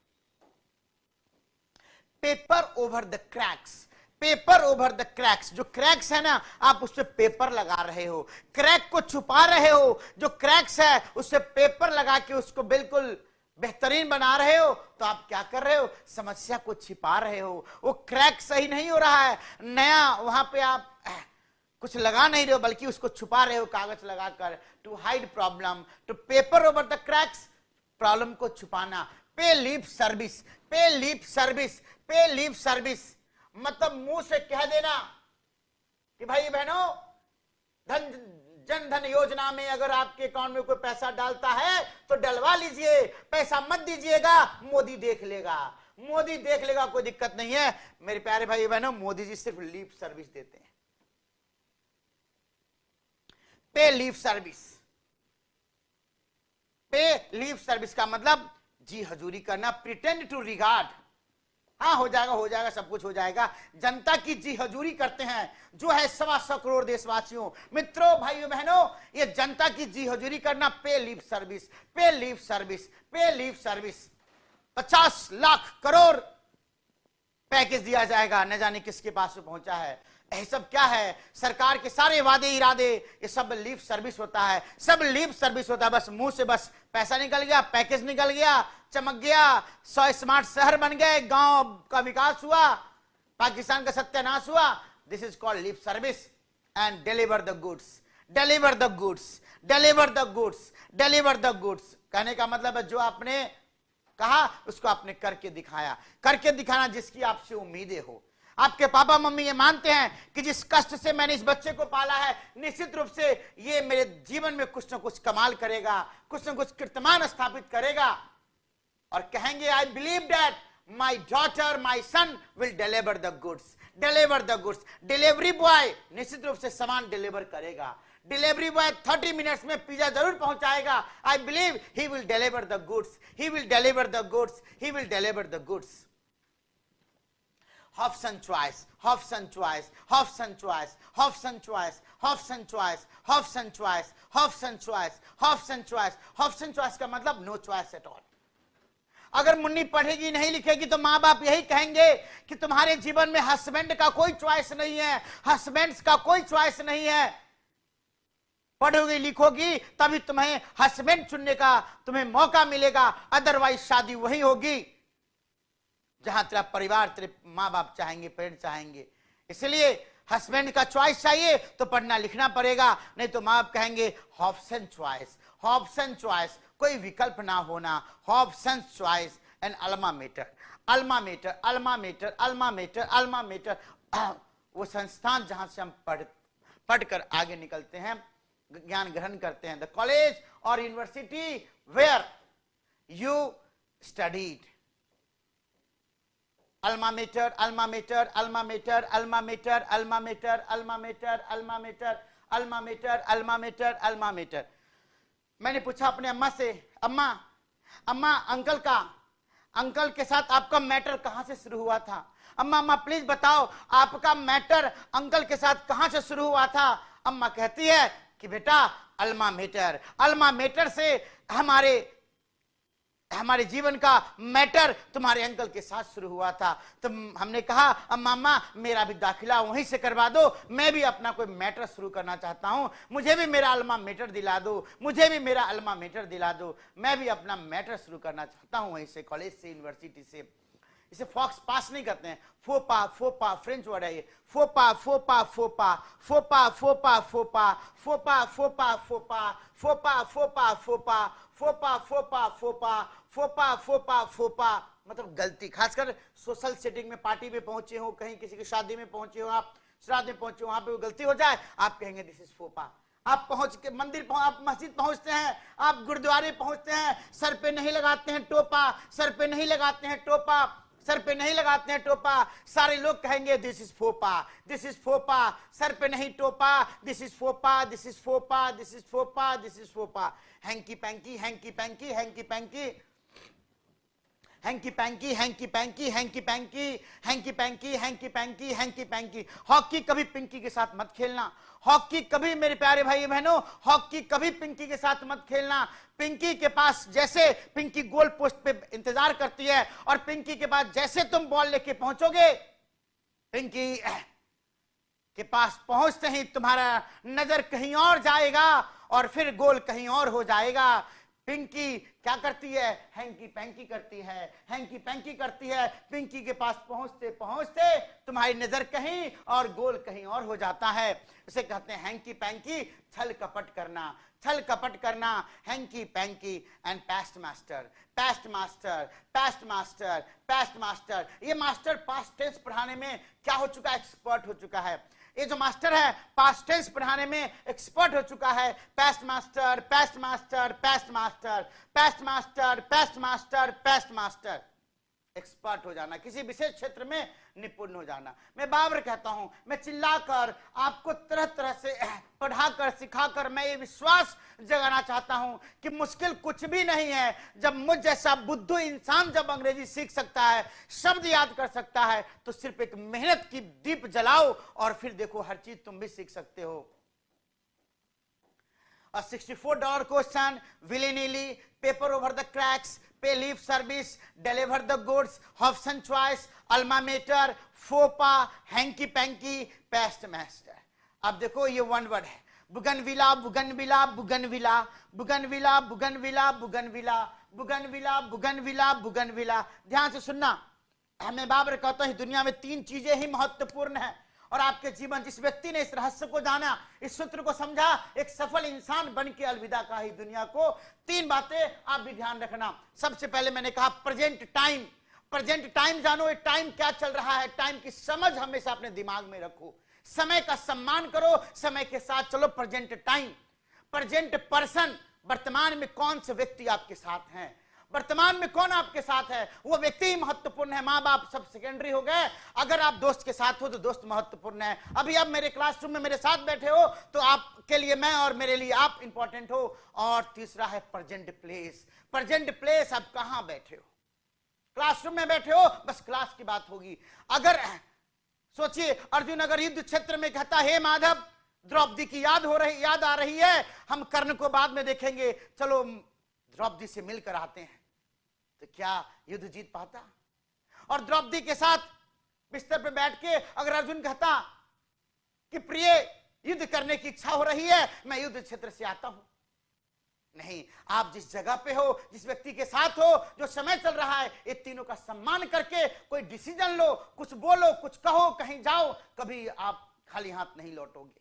Paper over the cracks, paper over the cracks, जो क्रैक्स है ना, आप उस पर पेपर लगा रहे हो, क्रैक को छुपा रहे हो। जो क्रैक्स है उससे पेपर लगा के उसको बिल्कुल बेहतरीन बना रहे हो, तो आप क्या कर रहे हो? समस्या को छिपा रहे हो। वो क्रैक सही नहीं हो रहा है, नया वहां पे आप कुछ लगा नहीं रहे हो, बल्कि उसको छुपा रहे हो कागज लगाकर। To hide problem, to paper over the cracks, problem को छुपाना। Pay lip service, pay lip service, pay lip service मतलब मुंह से कह देना कि भाई बहनों, जन धन योजना में अगर आपके अकाउंट में कोई पैसा डालता है तो डलवा लीजिए, पैसा मत दीजिएगा, मोदी देख लेगा, मोदी देख लेगा, कोई दिक्कत नहीं है। मेरे प्यारे भाई बहनों, मोदी जी सिर्फ लीप सर्विस देते हैं। पे लीव सर्विस, पे लीव सर्विस का मतलब जी हजूरी करना, प्रिटेंड टू रिगार्ड, हाँ हो जाएगा, हो जाएगा, सब कुछ हो जाएगा। जनता की जी हजूरी करते हैं, जो है 125 करोड़ देशवासियों। मित्रों, भाइयों बहनों, ये जनता की जी हजूरी करना, पे लीव सर्विस, पे लीव सर्विस, पे leave service. 50 lakh crore package दिया जाएगा, न जाने किसके पास पहुंचा है। ये सब क्या है? सरकार के सारे वादे इरादे, ये सब लिप सर्विस होता है, सब लिप सर्विस होता है। बस मुंह से बस पैसा निकल गया, पैकेज निकल गया, चमक गया, 100 स्मार्ट शहर बन गए, गांव का विकास हुआ, पाकिस्तान का सत्यानाश हुआ। This is called lip service and deliver the goods, deliver the goods, deliver the goods, deliver the goods. कहने का मतलब है जो आपने कहा उसको आपने करके दिखाया। करके दिखाना जिसकी आपसे उम्मीदें हो। आपके पापा मम्मी ये मानते हैं कि जिस कष्ट से मैंने इस बच्चे को पाला है, निश्चित रूप से ये मेरे जीवन में कुछ ना कुछ कमाल करेगा, कुछ ना कुछ कीर्तिमान स्थापित करेगा, और कहेंगे I believe that my daughter my son will deliver the goods, deliver the goods. Delivery boy निश्चित रूप से सामान डिलीवर करेगा। डिलीवरी बॉय 30 मिनट्स में पिज्जा जरूर पहुंचाएगा। I believe he will deliver the goods, he will deliver the goods, he will deliver the goods. Hobson choice, Hobson choice, Hobson choice, Hobson choice, Hobson choice, Hobson choice, Hobson choice, Hobson choice, Hobson choice का मतलब no choice at all। अगर मुन्नी पढ़ेगी नहीं लिखेगी तो माँ बाप यही कहेंगे कि तुम्हारे जीवन में हस्बैंड का कोई चॉइस नहीं है, हस्बैंड्स का कोई चॉइस नहीं है। पढ़ोगी लिखोगी तभी तुम्हें हस्बैंड चुनने का तुम्हें मौका मिलेगा, अदरवाइज शादी वही होगी जहां तेरा परिवार, तेरे माँ बाप चाहेंगे, पेरेंट्स चाहेंगे। इसलिए हस्बैंड का चॉइस चाहिए तो पढ़ना लिखना पड़ेगा, नहीं तो माँ बाप कहेंगे हॉब्सन चॉइस, हॉब्सन चॉइस, कोई विकल्प ना होना, Hobson choice and alma mater, alma mater, alma mater, alma mater, alma mater. वो संस्थान जहां से हम पढ़कर आगे निकलते हैं, ज्ञान ग्रहण करते हैं। द कॉलेज और university where you studied. Alma mater, alma mater, alma mater, alma mater, alma mater, alma mater, alma mater, alma mater, alma mater, alma mater। मैंने पूछा अपने अम्मा से, अम्मा अम्मा अंकल के साथ आपका मैटर कहां से शुरू हुआ था? अम्मा अम्मा प्लीज बताओ आपका मैटर अंकल के साथ कहां से शुरू हुआ था? अम्मा कहती है कि बेटा अल्मा मेटर, अल्मा मेटर से हमारे जीवन का मैटर तुम्हारे अंकल के साथ शुरू हुआ था। तो हमने कहा अम्मा मेरा भी दाखिला वहीं से करवा दो, मैं भी अपना कोई मैटर शुरू करना चाहता हूं, मुझे भी मेरा अल्मा मेटर दिला दो, मुझे भी मेरा अल्मा मेटर दिला दो, मैं भी अपना मैटर शुरू करना चाहता हूं वहीं से, कॉलेज से, यूनिवर्सिटी से। इसे फॉक्स पास नहीं कहते हैं, फोपा, फोपा फ्रेंच वर्ड है ये, फोपा फोपा फोपा फोपा फोपा फोपा फोपा फोपा फोपा फोपा फोपा फोपा फोपा फोपा फोपा फोपा फोपा फोपा मतलब गलती। खासकर सोशल सेटिंग में, पार्टी में पहुंचे हो, कहीं किसी की शादी में पहुंचे हो, आप श्राद्ध में पहुंचे हो, वहां पे वो गलती हो जाए, आप कहेंगे दिस इज फोपा। आप पहुंच के मंदिर, आप मस्जिद पहुंचते हैं, आप गुरुद्वारे पहुंचते हैं, सर पे नहीं लगाते हैं टोपा, सर पे नहीं लगाते हैं टोपा, सर पे नहीं लगाते हैं टोपा, सारे लोग कहेंगे दिस इज फोपा, दिस इज फोपा, सर पे नहीं टोपा, दिस इज फोपा, दिस इज फोपा, दिस इज फोपा, दिस इज फोपा। Hanky panky, hanky panky, hanky panky, hanky panky, hanky panky, hanky panky, hanky panky, hanky panky, hanky panky. Hockey कभी पिंकी के साथ मत खेलना, हॉकी कभी, मेरे प्यारे भाई बहनों, हॉकी कभी पिंकी के साथ मत खेलना। पिंकी के पास जैसे पिंकी गोल पोस्ट पे इंतजार करती है, और पिंकी के पास जैसे तुम बॉल लेके पहुंचोगे, पिंकी के पास पहुंचते ही तुम्हारा नजर कहीं और जाएगा और फिर गोल कहीं और हो जाएगा। पिंकी क्या करती है? हैंकी पैंकी करती है, हैंकी पैंकी करती है। पिंकी के पास पहुंचते पहुंचते तुम्हारी नजर कहीं और गोल कहीं और हो जाता है। इसे कहते हैं हैंकी पैंकी, छल कपट करना, छल कपट करना, hanky panky. And past master, past master, past master, past master. ये मास्टर पास्ट टेंस पढ़ाने में क्या हो चुका है? एक्सपर्ट हो चुका है। ये जो मास्टर है पास्ट टेंस पढ़ाने में एक्सपर्ट हो चुका है। Past master, past master, past master, past master, past master, past master. Expert हो जाना, किसी विशेष क्षेत्र में निपुण हो जाना। मैं बाबर कहता हूं, मैं चिल्लाकर आपको तरह तरह से पढ़ाकर सिखाकर मैं ये विश्वास जगाना चाहता हूं कि मुश्किल कुछ भी नहीं है। जब मुझ जैसा बुद्धू इंसान जब अंग्रेजी सीख सकता है, शब्द याद कर सकता है, तो सिर्फ एक मेहनत की दीप जलाओ और फिर देखो हर चीज तुम भी सीख सकते हो। A $64 question, willy-nilly, paper over the cracks, pay leave service, deliver the goods, option choice, alma mater, faux pas, hanky panky, past master. अब देखो ये वन वर्ड है, बुगनविला बुगनविला बुगनविला बुगनविला बुगनविला बुगनविला बुगनविला बुगनविला बुगनविला। ध्यान से सुनना, मैं बाबर कहता हूं दुनिया में 3 चीजें ही महत्वपूर्ण है, और आपके जीवन, जिस व्यक्ति ने इस रहस्य को जाना, इस सूत्र को समझा, एक सफल इंसान बन के अलविदा कहा ही दुनिया को। 3 बातें आप भी ध्यान रखना। सबसे पहले मैंने कहा प्रेजेंट टाइम। प्रेजेंट टाइम जानो, ये टाइम क्या चल रहा है, टाइम की समझ हमेशा अपने दिमाग में रखो। समय का सम्मान करो, समय के साथ चलो। प्रेजेंट टाइम, प्रेजेंट पर्सन, वर्तमान में कौन से व्यक्ति आपके साथ हैं, वर्तमान में कौन आपके साथ है, वो व्यक्ति ही महत्वपूर्ण है। माँ बाप सब सेकेंडरी हो गए। अगर आप दोस्त के साथ हो तो दोस्त महत्वपूर्ण है। अभी आप मेरे क्लासरूम में मेरे साथ बैठे हो तो आपके लिए मैं और मेरे लिए आप इंपॉर्टेंट हो। और तीसरा है प्रेजेंट प्लेस। प्रेजेंट प्लेस, आप कहां बैठे हो, क्लासरूम में बैठे हो, बस क्लास की बात होगी। अगर सोचिए अर्जुन अगर युद्ध क्षेत्र में कहता हे माधव, द्रौपदी की याद आ रही है, हम कर्ण को बाद में देखेंगे, चलो द्रौपदी से मिलकर आते हैं, तो क्या युद्ध जीत पाता? और द्रौपदी के साथ बिस्तर पर बैठ के अगर अर्जुन कहता कि प्रिय युद्ध करने की इच्छा हो रही है, मैं युद्ध क्षेत्र से आता हूं, नहीं, आप जिस जगह पे हो, जिस व्यक्ति के साथ हो, जो समय चल रहा है, ये तीनों का सम्मान करके कोई डिसीजन लो, कुछ बोलो, कुछ कहो, कहीं जाओ, कभी आप खाली हाथ नहीं लौटोगे।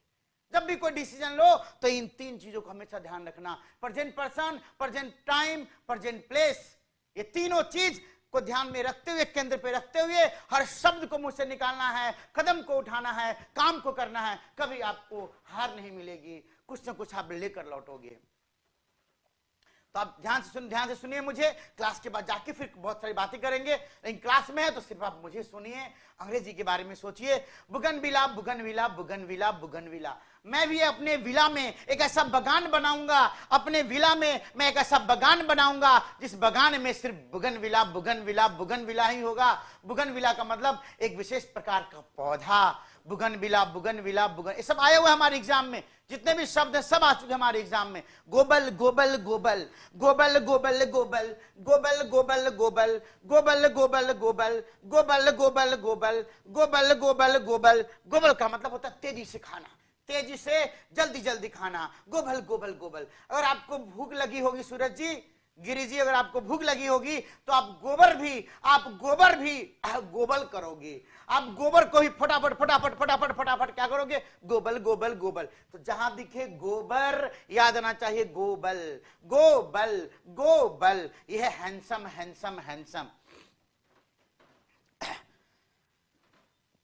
जब भी कोई डिसीजन लो तो इन 3 चीजों को हमेशा ध्यान रखना, present person, present time, present place. ये तीनों चीज को ध्यान में रखते हुए, केंद्र पे रखते हुए हर शब्द को मुंह से निकालना है, कदम को उठाना है, काम को करना है। कभी आपको हार नहीं मिलेगी, कुछ ना कुछ आप लेकर लौटोगे। तो आप ध्यान से सुनिए मुझे। क्लास के बाद जाके फिर बहुत सारी बातें करेंगे, लेकिन क्लास में है तो सिर्फ आप मुझे सुनिए, अंग्रेजी के बारे में सोचिए। बुगनविला बुगनविला बुगनविला बुगनविला। मैं भी अपने विला में एक ऐसा बगान बनाऊंगा, अपने विला में मैं एक ऐसा बगान बनाऊंगा जिस बगान में सिर्फ बुगनविला बुगनविला बुगनविला ही होगा। बुगनविला का मतलब एक विशेष प्रकार का पौधा। बुगनविला बुगनविला बुगन, ये सब आए हुए हमारे एग्जाम में, जितने भी शब्द हैं सब आ चुके हमारे एग्जाम में। गोबल गोबल गोबल गोबल गोबल गोबल गोबल गोबल गोबल गोबल गोबल गोबल गोबल गोबल गोबल गोबल गोबल गोबल। गोबल का मतलब होता है तेजी से खाना, तेजी से जल्दी जल्दी खाना। गोबल गोबल गोबल। अगर आपको भूख लगी होगी सूरज जी, गिरी जी, अगर आपको भूख लगी होगी तो आप गोबर भी गोबल करोगे। आप गोबर को ही फटाफट फटाफट फटाफट फटाफट क्या करोगे? गोबल गोबल गोबल। तो जहां दिखे गोबर याद आना चाहिए गोबल गोबल गोबल। यह हैंडसम हैंडसम हैंडसम।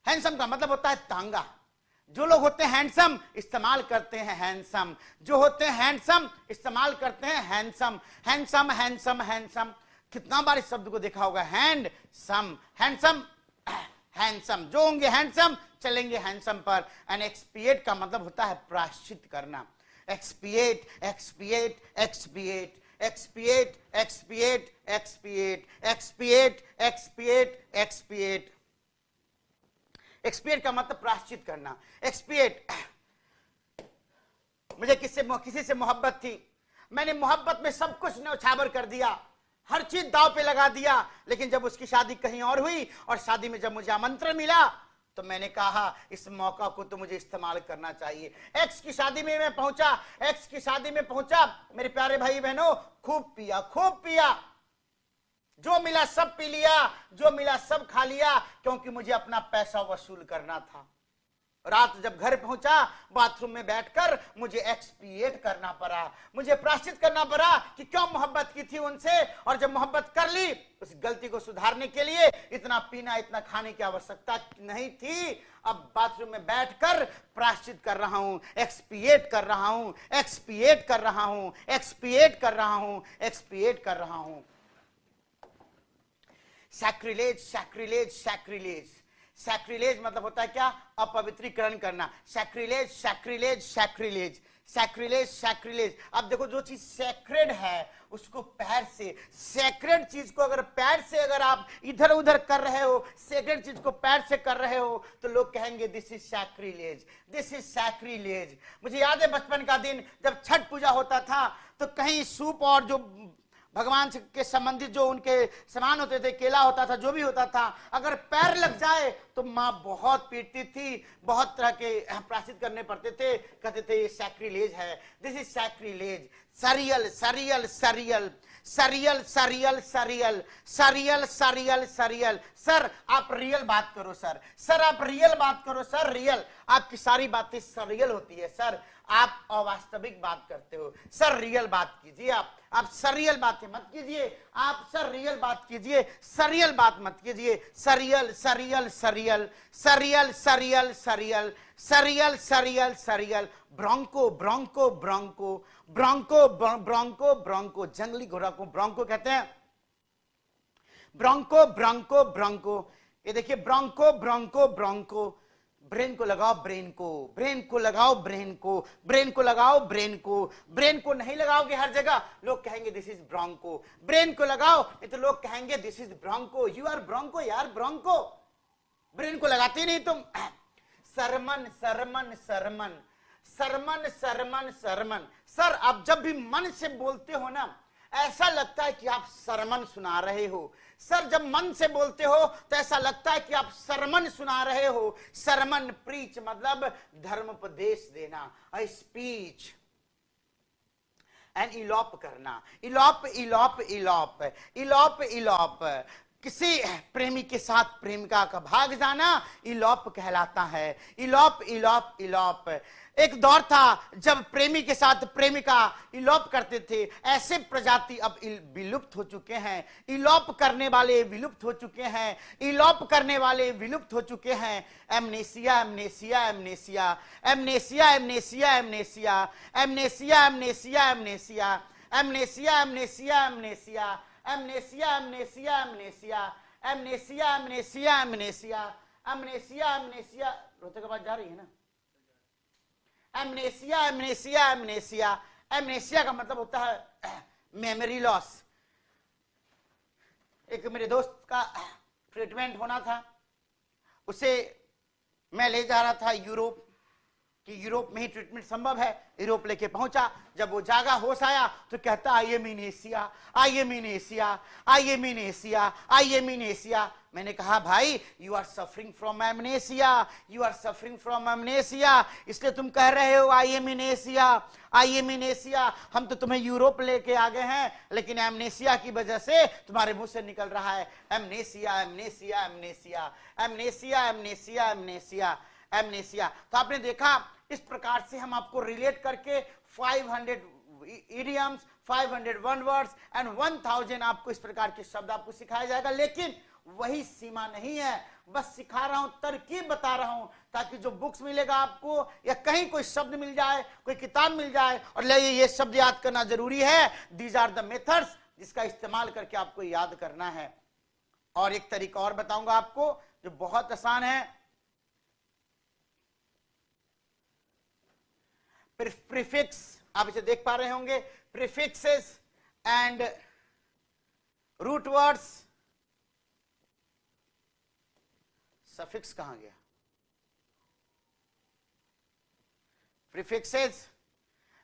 हैंडसम का मतलब होता है तांगा। जो लोग होते हैं हैंडसम इस्तेमाल करते हैं हैंडसम, जो होते हैं हैंडसम इस्तेमाल करते हैं हैंडसम। हैंडसम हैंडसम हैंडसम, कितना बार इस शब्द को देखा होगा, हैंडसम हैंडसम हैंडसम। जो होंगे हैंडसम चलेंगे हैंडसम पर। एंड एक्सपिएट का मतलब होता है प्रायश्चित करना। एक्सपिएट एक्सपिएट एक्सपिएट एक्सपिएट एक्सपिएट एक्सपिएट एक्सपिएट एक्सपिएट एक्सपिएट। एक्सपिएट का मतलब प्रायश्चित करना। एक्सपिएट, मुझे किसी से मोहब्बत थी, मैंने मोहब्बत में सब कुछ न्यौछावर कर दिया, हर चीज दांव पे लगा दिया, लेकिन जब उसकी शादी कहीं और हुई और शादी में जब मुझे आमंत्रण मिला तो मैंने कहा इस मौका को तो मुझे इस्तेमाल करना चाहिए। एक्स की शादी में मैं पहुंचा, मेरे प्यारे भाई बहनों, खूब पिया, जो मिला सब पी लिया, जो मिला सब खा लिया, क्योंकि मुझे अपना पैसा वसूल करना था। रात जब घर पहुंचा, बाथरूम में बैठकर मुझे एक्सपिएट करना पड़ा, मुझे प्रायश्चित करना पड़ा कि क्यों मोहब्बत की थी उनसे, और जब मोहब्बत कर ली उस गलती को सुधारने के लिए इतना पीना इतना खाने की आवश्यकता नहीं थी। अब बाथरूम में बैठकर प्रायश्चित कर रहा हूं, एक्सपिएट कर रहा हूं, एक्सपिएट कर रहा हूं, एक्सपिएट कर रहा हूं, एक्सपिएट कर रहा हूं। Sacrilege sacrilege sacrilege. सैक्रिलेज मतलब होता है क्या? अपवित्रीकरण करना। Sacrilege sacrilege sacrilege sacrilege, sacrilege. अब देखो, जो चीज सैक्रेड है उसको पैर से, सैक्रेड चीज को अगर पैर से अगर आप इधर उधर कर रहे हो, सैक्रेड चीज को पैर से कर रहे हो, तो लोग कहेंगे this is sacrilege, this is sacrilege. मुझे याद है बचपन का दिन जब छठ पूजा होता था, तो कहीं सूप और जो भगवान के संबंधित जो उनके सामान होते थे, केला होता था, जो भी होता था, अगर पैर लग जाए तो माँ बहुत पीटती थी, बहुत तरह के प्रायश्चित करने पड़ते थे, कहते थे ये सैक्रिलेज है, this is sacrilege. Surreal, surreal, surreal, surreal, surreal, surreal, surreal, surreal, surreal. Sir आप रियल बात करो सर, सर आप रियल बात करो सर, रियल। आपकी सारी बातें सरियल होती है सर, आप अवास्तविक बात करते हो सर, रियल बात कीजिए। आप सरियल बातें मत कीजिए, आप सर रियल बात कीजिए, सरियल बात मत कीजिए। Surreal, surreal, surreal, surreal, surreal, surreal, surreal, surreal, surreal. Bronco, bronco, bronco, bronco, bronco, bronco. जंगली घोड़ा को ब्रोंको कहते हैं। Bronco, bronco, bronco. ये देखिए, ब्रोंको, ब्रोंको, ब्रोंको। ब्रेन को लगाओ, ब्रेन को, ब्रेन को लगाओ, ब्रेन को, ब्रेन को लगाओ, ब्रेन को। ब्रेन को नहीं लगाओगे हर जगह, लोग कहेंगे दिस इज ब्रोंको। ब्रेन को लगाओ, नहीं तो लोग कहेंगे this is bronco. You are bronco यार, ब्रोंको। ब्रेन को लगाते नहीं तुम। Sermon, sermon, sermon, sermon, sermon, sermon. Sir आप जब भी मन से बोलते हो ना, ऐसा लगता है कि आप सरमन सुना रहे हो। सर जब मन से बोलते हो तो ऐसा लगता है कि आप सरमन सुना रहे हो। सरमन, प्रीच मतलब धर्मोपदेश देना, अ स्पीच। एंड इलॉप करना, इलॉप, इलॉप, इलॉप, इलॉप, इलॉप। किसी प्रेमी के साथ प्रेमिका का भाग जाना इलॉप कहलाता है। इलॉप, इलॉप, इलॉप। एक दौर था जब प्रेमी के साथ प्रेमिका इलॉप करते थे। ऐसे प्रजाति अब विलुप्त हो चुके हैं। इलॉप करने वाले विलुप्त हो चुके हैं, इलॉप करने वाले विलुप्त हो चुके हैं। Amnesia, amnesia, amnesia, amnesia, amnesia, amnesia, amnesia, amnesia, amnesia, amnesia, amnesia, amnesia, amnesia, amnesia, amnesia, amnesia, amnesia, amnesia, amnesia, amnesia. रोते के बाद जा रही है ना। Amnesia, amnesia, amnesia. एमनेसिया का मतलब होता है मेमोरी लॉस। एक मेरे दोस्त का ट्रीटमेंट होना था, उसे मैं ले जा रहा था यूरोप, कि यूरोप में ही ट्रीटमेंट संभव है। यूरोप लेके पहुंचा, जब वो जागा, होश आया तो कहता I am in Asia, I am in Asia, I am in Asia, I am in Asia. मैंने कहा भाई you are suffering from amnesia, you are suffering from amnesia, इसलिए तुम कह रहे हो I am in Asia, I am in Asia. हम तो तुम्हें यूरोप लेके आ गए हैं, लेकिन एमनेसिया की वजह से तुम्हारे मुंह से निकल रहा है amnesia, amnesia, amnesia, amnesia, amnesia, amnesia, amnesia. तो आपने देखा, इस प्रकार से हम आपको रिलेट करके 500 इडियम्स, 500 वन वर्ड्स एंड 1000 आपको इस प्रकार के शब्द आपको सिखाया जाएगा। लेकिन वही सीमा नहीं है, बस सिखा रहा हूं, तरकीब बता रहा हूं, ताकि जो बुक्स मिलेगा आपको या कहीं कोई शब्द मिल जाए, कोई किताब मिल जाए और ले ये शब्द याद करना जरूरी है। दीज आर द मेथड्स जिसका इस्तेमाल करके आपको याद करना है। और एक तरीका और बताऊंगा आपको जो बहुत आसान है। प्रीफिक्स, आप इसे देख पा रहे होंगे, prefixes and root words. Suffix कहां गया? Prefixes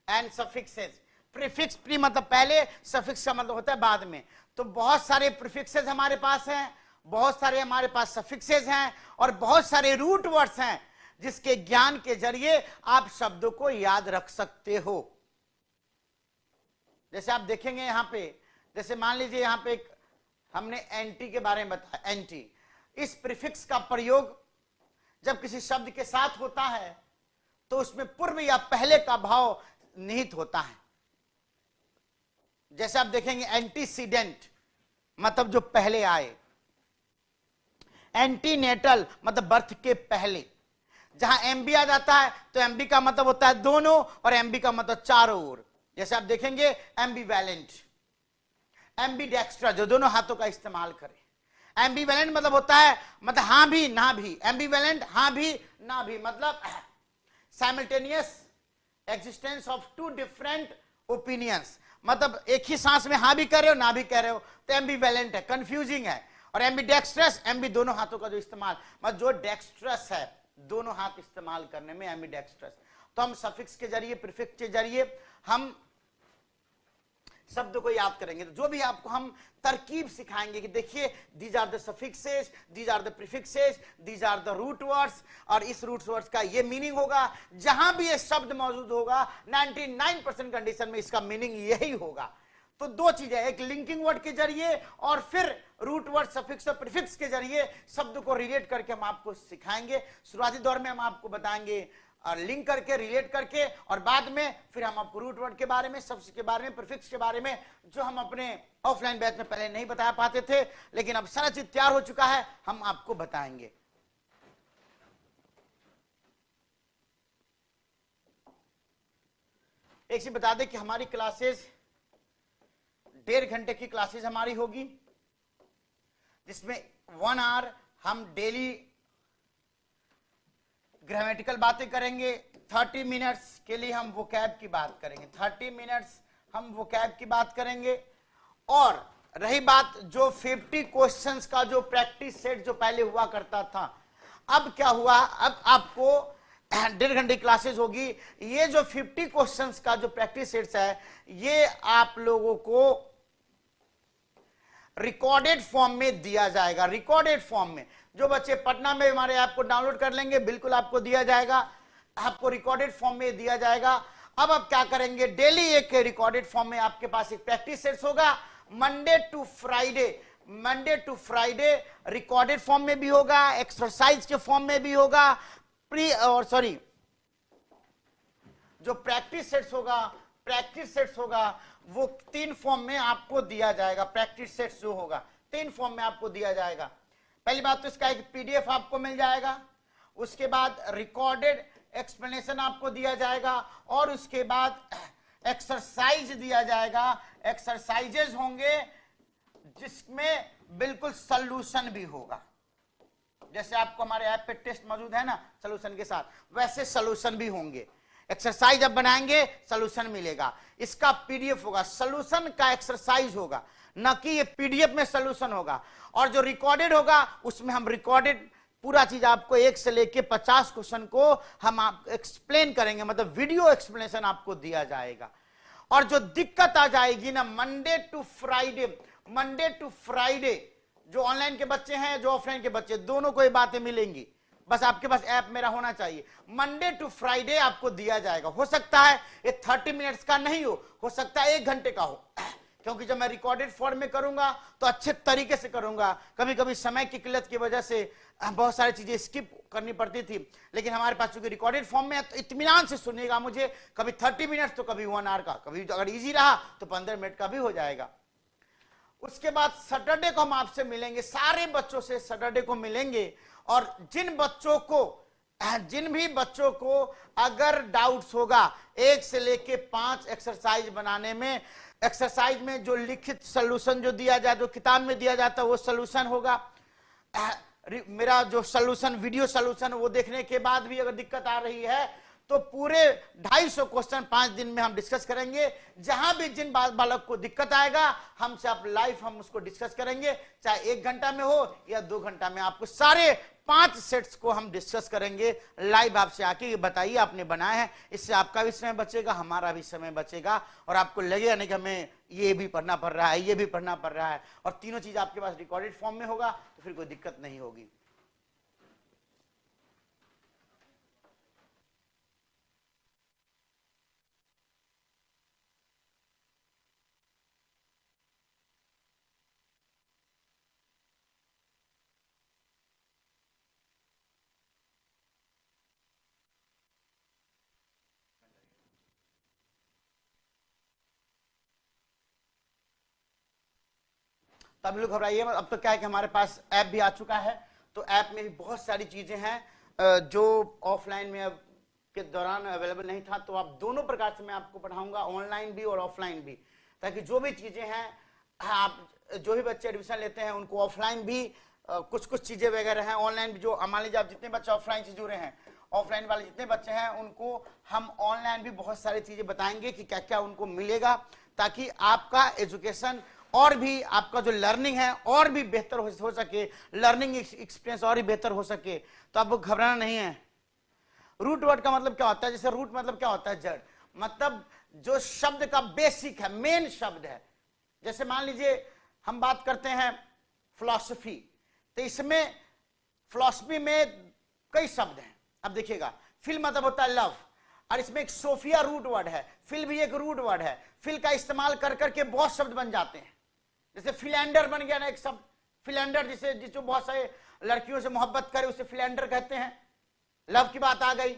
and suffixes. Prefix pre मतलब पहले, सफिक्स का मतलब होता है बाद में। तो बहुत सारे प्रीफिक्सेस हमारे पास हैं, बहुत सारे हमारे पास सफिक्सेस हैं और बहुत सारे रूट वर्ड्स हैं जिसके ज्ञान के जरिए आप शब्दों को याद रख सकते हो। जैसे आप देखेंगे यहां पे, जैसे मान लीजिए यहां पे हमने एंटी के बारे में बताया। एंटी, इस प्रीफिक्स का प्रयोग जब किसी शब्द के साथ होता है तो उसमें पूर्व या पहले का भाव निहित होता है। जैसे आप देखेंगे एंटीसीडेंट मतलब जो पहले आए, एंटीनेटल मतलब बर्थ के पहले। जहां एमबी आ जाता है तो एमबी का मतलब होता है दोनों और एमबी का मतलब चारों ओर। जैसे आप देखेंगे एम्बीवैलेंट, एम्बीडेक्स्ट्रा जो दोनों हाथों का इस्तेमाल करे। एम्बीवैलेंट मतलब होता है मतलब हां भी ना भी, एम्बीवैलेंट हां भी ना भी मतलब simultaneous existence of two different opinions, मतलब एक ही सांस में हाँ भी कह रहे हो ना भी कह रहे हो, तो एम्बिवेलेंट है, कंफ्यूजिंग है। और एम्बीडेक्स्ट्रस, एम्बी दोनों हाथों का जो इस्तेमाल, मतलब जो डेक्स्ट्रस है दोनों हाथ इस्तेमाल करने में, एम्बीडेक्स्ट्रस। तो हम सफिक्स के जरिए, प्रीफिक्स के जरिए हम शब्द को याद करेंगे। तो जो भी आपको हम तरकीब सिखाएंगे कि देखिए these are the suffixes, these are the prefixes, these are the root words, और इस रूट वर्ड्स का ये मीनिंग होगा। जहां भी ये शब्द मौजूद होगा 99% कंडीशन में इसका मीनिंग यही होगा। तो दो चीजें, एक लिंकिंग वर्ड के जरिए और फिर रूट वर्ड, सफिक्स और प्रीफिक्स के जरिए शब्द को रिलेट करके हम आपको सिखाएंगे। शुरुआती दौर में हम आपको बताएंगे लिंक करके, रिलेट करके, और बाद में फिर हम आपको रूट वर्ड के बारे में, शब्द के बारे में, प्रीफिक्स के बारे में, जो हम अपने ऑफलाइन बैच में पहले नहीं बता पाते थे, लेकिन अब सारा चीज तैयार हो चुका है, हम आपको बताएंगे। एक चीज बता दें कि हमारी क्लासेस 1.5 घंटे की क्लासेस हमारी होगी, जिसमें 1 आवर हम डेली ग्रामेटिकल बातें करेंगे, 30 मिनट्स के लिए हम वोकैब की बात करेंगे, 30 मिनट्स हम वोकैब की बात करेंगे। और रही बात जो 50 क्वेश्चंस का जो प्रैक्टिस सेट जो पहले हुआ करता था, अब क्या हुआ, अब आपको 1.5 घंटे क्लासेस होगी। ये जो 50 क्वेश्चंस का जो प्रैक्टिस सेट्स है, ये आप लोगों को रिकॉर्डेड फॉर्म में दिया जाएगा। रिकॉर्डेड फॉर्म में जो बच्चे पटना में हमारे ऐप को डाउनलोड कर लेंगे, बिल्कुल आपको दिया जाएगा, आपको रिकॉर्डेड फॉर्म में दिया जाएगा। अब आप क्या करेंगे, डेली एक रिकॉर्डेड फॉर्म में आपके पास एक प्रैक्टिस सेट्स होगा, Monday to Friday recorded form में भी होगा, एक्सरसाइज के फॉर्म में भी होगा, जो प्रैक्टिस सेट्स होगा वो 3 फॉर्म में आपको दिया जाएगा। प्रैक्टिस सेट्स जो होगा 3 फॉर्म में आपको दिया जाएगा। पहली बात तो इसका एक पीडीएफ आपको मिल जाएगा, उसके बाद रिकॉर्डेड एक्सप्लेनेशन आपको दिया जाएगा, और उसके बाद एक्सरसाइज दिया जाएगा। एक्सरसाइजेज होंगे जिसमें बिल्कुल सॉल्यूशन भी होगा। जैसे आपको हमारे ऐप पे टेस्ट मौजूद है ना सॉल्यूशन के साथ, वैसे सॉल्यूशन भी होंगे। एक्सरसाइज अब बनाएंगे, सॉल्यूशन मिलेगा, इसका पीडीएफ होगा, सॉल्यूशन का एक्सरसाइज होगा, ना कि ये पीडीएफ में सॉल्यूशन होगा। और जो रिकॉर्डेड होगा उसमें हम रिकॉर्डेड पूरा चीज आपको 1 से लेके 50 क्वेश्चन को हम आप एक्सप्लेन करेंगे, मतलब वीडियो एक्सप्लेनेशन आपको दिया जाएगा। और जो दिक्कत आ जाएगी ना, मंडे टू फ्राइडे जो ऑनलाइन के बच्चे हैं, जो ऑफलाइन के बच्चे, दोनों को ये बातें मिलेंगी, बस आपके पास ऐप मेरा होना चाहिए। मंडे टू फ्राइडे आपको दिया जाएगा। हो सकता है ये 30 मिनट्स का नहीं हो सकता है 1 घंटे का हो, क्योंकि जब मैं रिकॉर्डेड फॉर्म में करूंगा तो अच्छे तरीके से करूंगा। कभी कभी समय की किल्लत की वजह से बहुत सारी चीजें स्किप करनी पड़ती थी, लेकिन हमारे पास चूंकि रिकॉर्डेड फॉर्म में है तो इत्मीनान से सुनिएगा मुझे, कभी 30 मिनट्स तो कभी 1 आवर का, कभी अगर इजी रहा तो 15 मिनट का भी हो जाएगा। उसके बाद सैटरडे को हम आपसे मिलेंगे, सारे बच्चों से सैटरडे को मिलेंगे। और जिन भी बच्चों को अगर डाउट्स होगा 1 से लेके 5 एक्सरसाइज बनाने में, एक्सरसाइज में जो लिखित सॉल्यूशन जो दिया जाए, जो किताब में दिया जाता है वो सॉल्यूशन होगा। मेरा जो सॉल्यूशन, वीडियो सॉल्यूशन, वो देखने के बाद भी अगर दिक्कत आ रही है तो पूरे 250 क्वेश्चन 5 दिन में हम डिस्कस करेंगे। जहां भी जिन बालक को दिक्कत आएगा हमसे आप लाइव हम उसको डिस्कस करेंगे, चाहे 1 घंटा में हो या 2 घंटा में, आपको सारे 5 सेट्स को हम डिस्कस करेंगे लाइव। आपसे आके ये बताइए आपने बनाया है, इससे आपका भी समय बचेगा, हमारा भी समय बचेगा, और आपको लगेगा नहीं कि हमें ये भी पढ़ना पड़ रहा है, ये भी पढ़ना पड़ रहा है, और तीनों चीज आपके पास रिकॉर्डेड फॉर्म में होगा, तो फिर कोई दिक्कत नहीं होगी। तब लोग घबराइए, अब तो क्या है कि हमारे पास ऐप भी आ चुका है, तो ऐप में भी बहुत सारी चीजें हैं जो ऑफलाइन में अब के दौरान अवेलेबल नहीं था। तो आप दोनों प्रकार से मैं आपको पढ़ाऊंगा, ऑनलाइन भी और ऑफलाइन भी, ताकि जो भी चीजें हैं, आप जो भी बच्चे एडमिशन लेते हैं उनको ऑफलाइन भी कुछ चीजें वगैरह हैं, ऑनलाइन भी। जो मान लीजिए आप जितने बच्चे ऑफलाइन से जुड़े हैं ऑफलाइन वाले जितने बच्चे हैं उनको हम ऑनलाइन भी बहुत सारी चीजें बताएंगे कि क्या क्या उनको मिलेगा, ताकि आपका एजुकेशन और भी, आपका जो लर्निंग है और भी बेहतर हो सके, लर्निंग एक्सपीरियंस और भी बेहतर हो सके। तो आपको घबराना नहीं है। रूट वर्ड का मतलब क्या होता है? जैसे रूट मतलब क्या होता है? जड़, मतलब जो शब्द का बेसिक है, मेन शब्द है। जैसे मान लीजिए हम बात करते हैं फिलॉसफी, तो इसमें फिलॉसफी में कई शब्द हैं। अब देखिएगा, फिल मतलब होता है लव, और इसमें एक सोफिया रूट वर्ड है, फिल भी एक रूट वर्ड है। फिल का इस्तेमाल कर करके बहुत शब्द बन जाते हैं। जैसे फिलेंडर बन गया ना एक शब्द, फिलेंडर, जिसको बहुत सारे लड़कियों से मोहब्बत करे उसे फिलेंडर कहते हैं। लव की बात आ गई,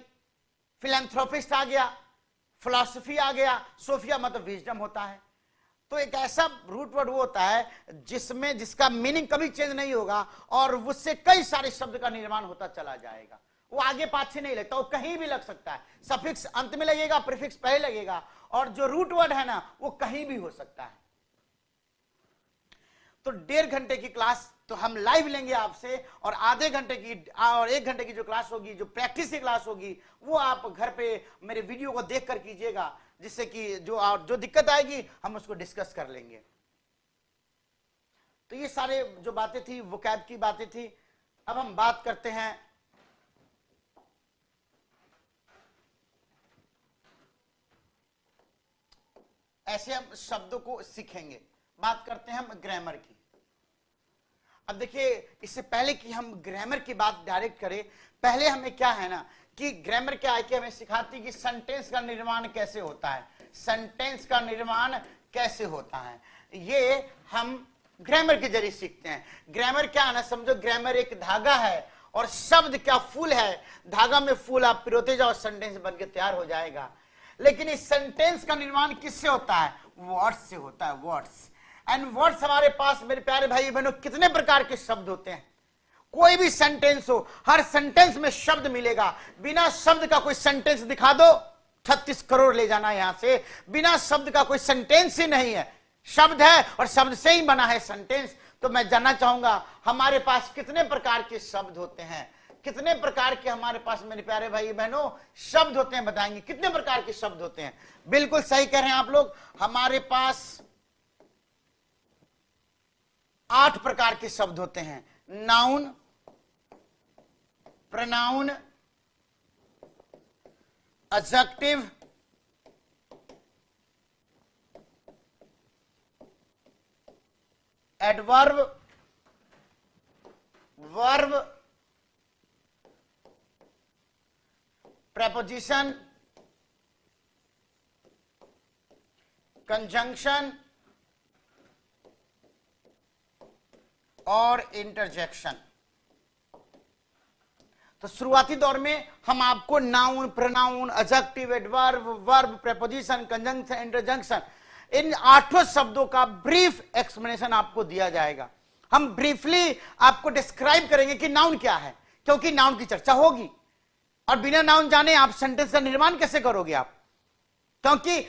फिलैंथ्रोपिस्ट आ गया, फिलॉसफी आ गया, सोफिया मतलब विजडम होता है। तो एक ऐसा रूट वर्ड वो होता है जिसका मीनिंग कभी चेंज नहीं होगा और उससे कई सारे शब्द का निर्माण होता चला जाएगा। वो आगे पाछे नहीं लगता, वो कहीं भी लग सकता है। सफिक्स अंत में लगेगा, प्रीफिक्स पहले लगेगा, और जो रूट वर्ड है ना वो कहीं भी हो सकता है। तो 1.5 घंटे की क्लास तो हम लाइव लेंगे आपसे, और आधे घंटे की और 1 घंटे की जो क्लास होगी, जो प्रैक्टिस की क्लास होगी, वो आप घर पे मेरे वीडियो को देख कर कीजिएगा, जिससे कि जो दिक्कत आएगी हम उसको डिस्कस कर लेंगे। तो ये सारे जो बातें थी वोकैब की बातें थी। अब हम बात करते हैं ऐसे हम शब्दों को सीखेंगे। बात करते हैं हम ग्रामर की। अब देखिए, इससे पहले कि हम ग्रामर की बात डायरेक्ट करें, पहले हमें क्या है ना कि ग्रामर क्या है कि हमें सिखाती कि सेंटेंस का निर्माण कैसे होता है। सेंटेंस का निर्माण कैसे होता है ये हम ग्रामर के जरिए सीखते हैं। ग्रामर क्या है ना, समझो ग्रामर एक धागा है और शब्द क्या फूल है। धागा में फूल आप पिरोते जाओ, सेंटेंस बनके तैयार हो जाएगा। लेकिन इस सेंटेंस का निर्माण किससे होता है? वर्ड्स से होता है, वर्ड्स। एंड वर्ड्स हमारे पास मेरे प्यारे भाई बहनों कितने प्रकार के शब्द होते हैं। कोई भी सेंटेंस हो, हर सेंटेंस में शब्द मिलेगा। बिना शब्द का कोई सेंटेंस दिखा दो, 36 करोड़ ले जाना यहां से। बिना शब्द का कोई सेंटेंस ही नहीं है, शब्द है और शब्द से ही बना है सेंटेंस। तो मैं जानना चाहूंगा हमारे पास कितने प्रकार के शब्द होते हैं, कितने प्रकार के हमारे पास मेरे प्यारे भाई बहनों शब्द होते हैं? बताएंगे कितने प्रकार के शब्द होते हैं? बिल्कुल सही कह रहे हैं आप लोग, हमारे पास 8 प्रकार के शब्द होते हैं। Noun, pronoun, adjective, adverb, verb, preposition, conjunction और इंटरजेक्शन। तो शुरुआती दौर में हम आपको noun, pronoun, adjective, adverb, verb, preposition, conjunction, interjection, इन 8 शब्दों का ब्रीफ एक्सप्लेनेशन आपको दिया जाएगा। हम ब्रीफली आपको डिस्क्राइब करेंगे कि नाउन क्या है, क्योंकि नाउन की चर्चा होगी और बिना नाउन जाने आप सेंटेंस का निर्माण कैसे करोगे आप? क्योंकि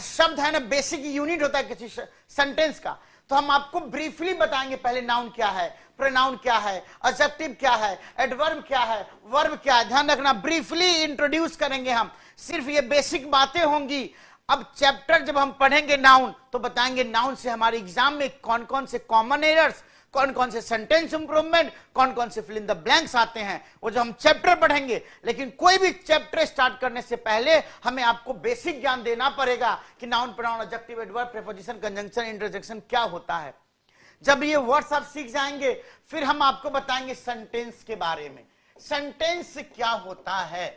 शब्द है ना, बेसिक यूनिट होता है किसी सेंटेंस का। तो हम आपको ब्रीफली बताएंगे पहले नाउन क्या है, प्रोनाउन क्या है, एडजेक्टिव क्या है, एडवर्ब क्या है, वर्ब क्या है। ध्यान रखना, ब्रीफली इंट्रोड्यूस करेंगे हम, सिर्फ ये बेसिक बातें होंगी। अब चैप्टर जब हम पढ़ेंगे नाउन तो बताएंगे नाउन से हमारे एग्जाम में कौन कौन से कॉमन एरर्स, कौन कौन से सेंटेंस इंप्रूवमेंट, कौन कौन से फिल इन द ब्लैंक्स आते हैं, वो जो हम चैप्टर पढ़ेंगे। लेकिन कोई भी चैप्टर स्टार्ट करने से पहले हमें आपको बेसिक ज्ञान देना पड़ेगा कि noun, pronoun, adjective, adverb, preposition, conjunction, interjection क्या होता है। जब ये वर्ड्स आप सीख जाएंगे फिर हम आपको बताएंगे सेंटेंस के बारे में। सेंटेंस क्या होता है,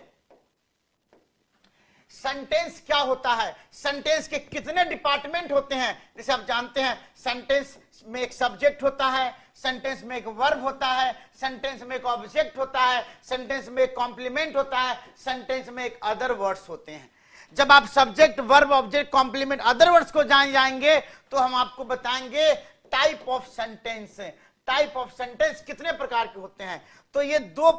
सेंटेंस क्या होता है, सेंटेंस के कितने डिपार्टमेंट होते हैं। जैसे आप जानते हैं सेंटेंस में एक सब्जेक्ट होता है, सेंटेंस में एक वर्ब होता है, सेंटेंस में एक ऑब्जेक्ट होता है, सेंटेंस में एक कॉम्प्लीमेंट होता है, सेंटेंस में एक अदर वर्ड्स होते हैं। जब आप subject, verb, object, complement, other words को जान जाएंगे तो हम आपको बताएंगे type of sentence. Type of sentence कितने प्रकार के होते हैं, तो ये 2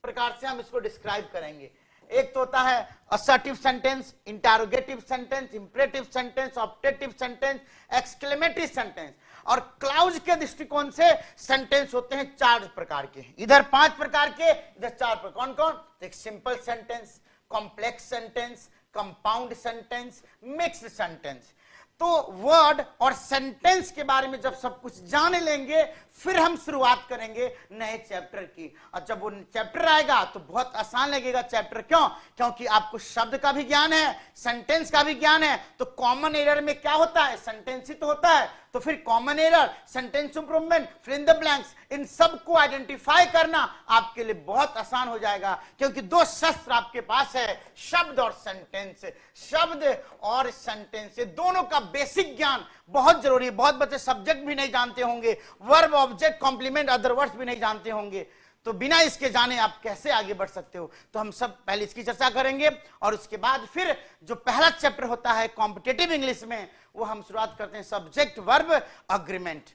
प्रकार से हम इसको डिस्क्राइब करेंगे। एक तो होता है assertive sentence, interrogative sentence, imperative sentence, optative sentence, exclamatory sentence. और क्लाउज के दृष्टिकोण से सेंटेंस होते हैं 4 प्रकार के, इधर 5 प्रकार के, इधर 4 प्रकार। कौन कौन? एक simple sentence, complex sentence, compound sentence, mixed sentence. तो वर्ड और सेंटेंस के बारे में जब सब कुछ जान लेंगे फिर हम शुरुआत करेंगे नए चैप्टर की। और जब वो चैप्टर आएगा तो बहुत आसान लगेगा चैप्टर। क्यों? क्योंकि आपको शब्द का भी ज्ञान है, सेंटेंस का भी ज्ञान है। तो कॉमन एरर में क्या होता है? सेंटेंस ही तो होता है। तो फिर common error, sentence improvement, fill in the blanks, इन सब को आइडेंटिफाई करना आपके लिए बहुत आसान हो जाएगा। क्योंकि 2 शस्त्र आपके पास है, शब्द और सेंटेंस। शब्द और सेंटेंस दोनों का बेसिक ज्ञान बहुत जरूरी है। बहुत बच्चे सब्जेक्ट भी नहीं जानते होंगे, verb, object, complement, other words भी नहीं जानते होंगे। तो बिना इसके जाने आप कैसे आगे बढ़ सकते हो? तो हम सब पहले इसकी चर्चा करेंगे और उसके बाद फिर जो पहला चैप्टर होता है कॉम्पिटिटिव इंग्लिश में, वो हम शुरुआत करते हैं सब्जेक्ट, वर्ब, अग्रीमेंट।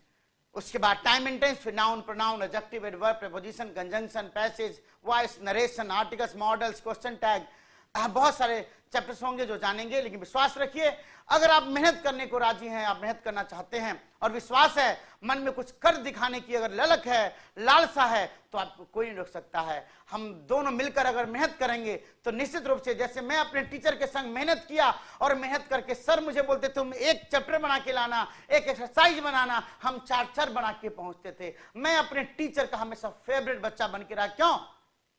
उसके बाद टाइम एंड टेंस, फिर noun, pronoun, adjective, adverb, preposition, conjunction, passage, voice, narration, articles, models, question tag. बहुत सारे चैप्टर्स होंगे जो जानेंगे। लेकिन विश्वास रखिए, अगर आप मेहनत करने को राजी हैं, आप मेहनत करना चाहते हैं और विश्वास है, मन में कुछ कर दिखाने की अगर ललक है, लालसा है, तो आपको कोई नहीं रोक सकता है। हम दोनों मिलकर अगर मेहनत करेंगे तो निश्चित रूप से, जैसे मैं अपने टीचर के संग मेहनत किया और मेहनत करके सर मुझे बोलते तुम एक चैप्टर बना के लाना, एक एक्सरसाइज बनाना, हम 4 बना के पहुंचते थे। मैं अपने टीचर का हमेशा फेवरेट बच्चा बन के रहा। क्यों?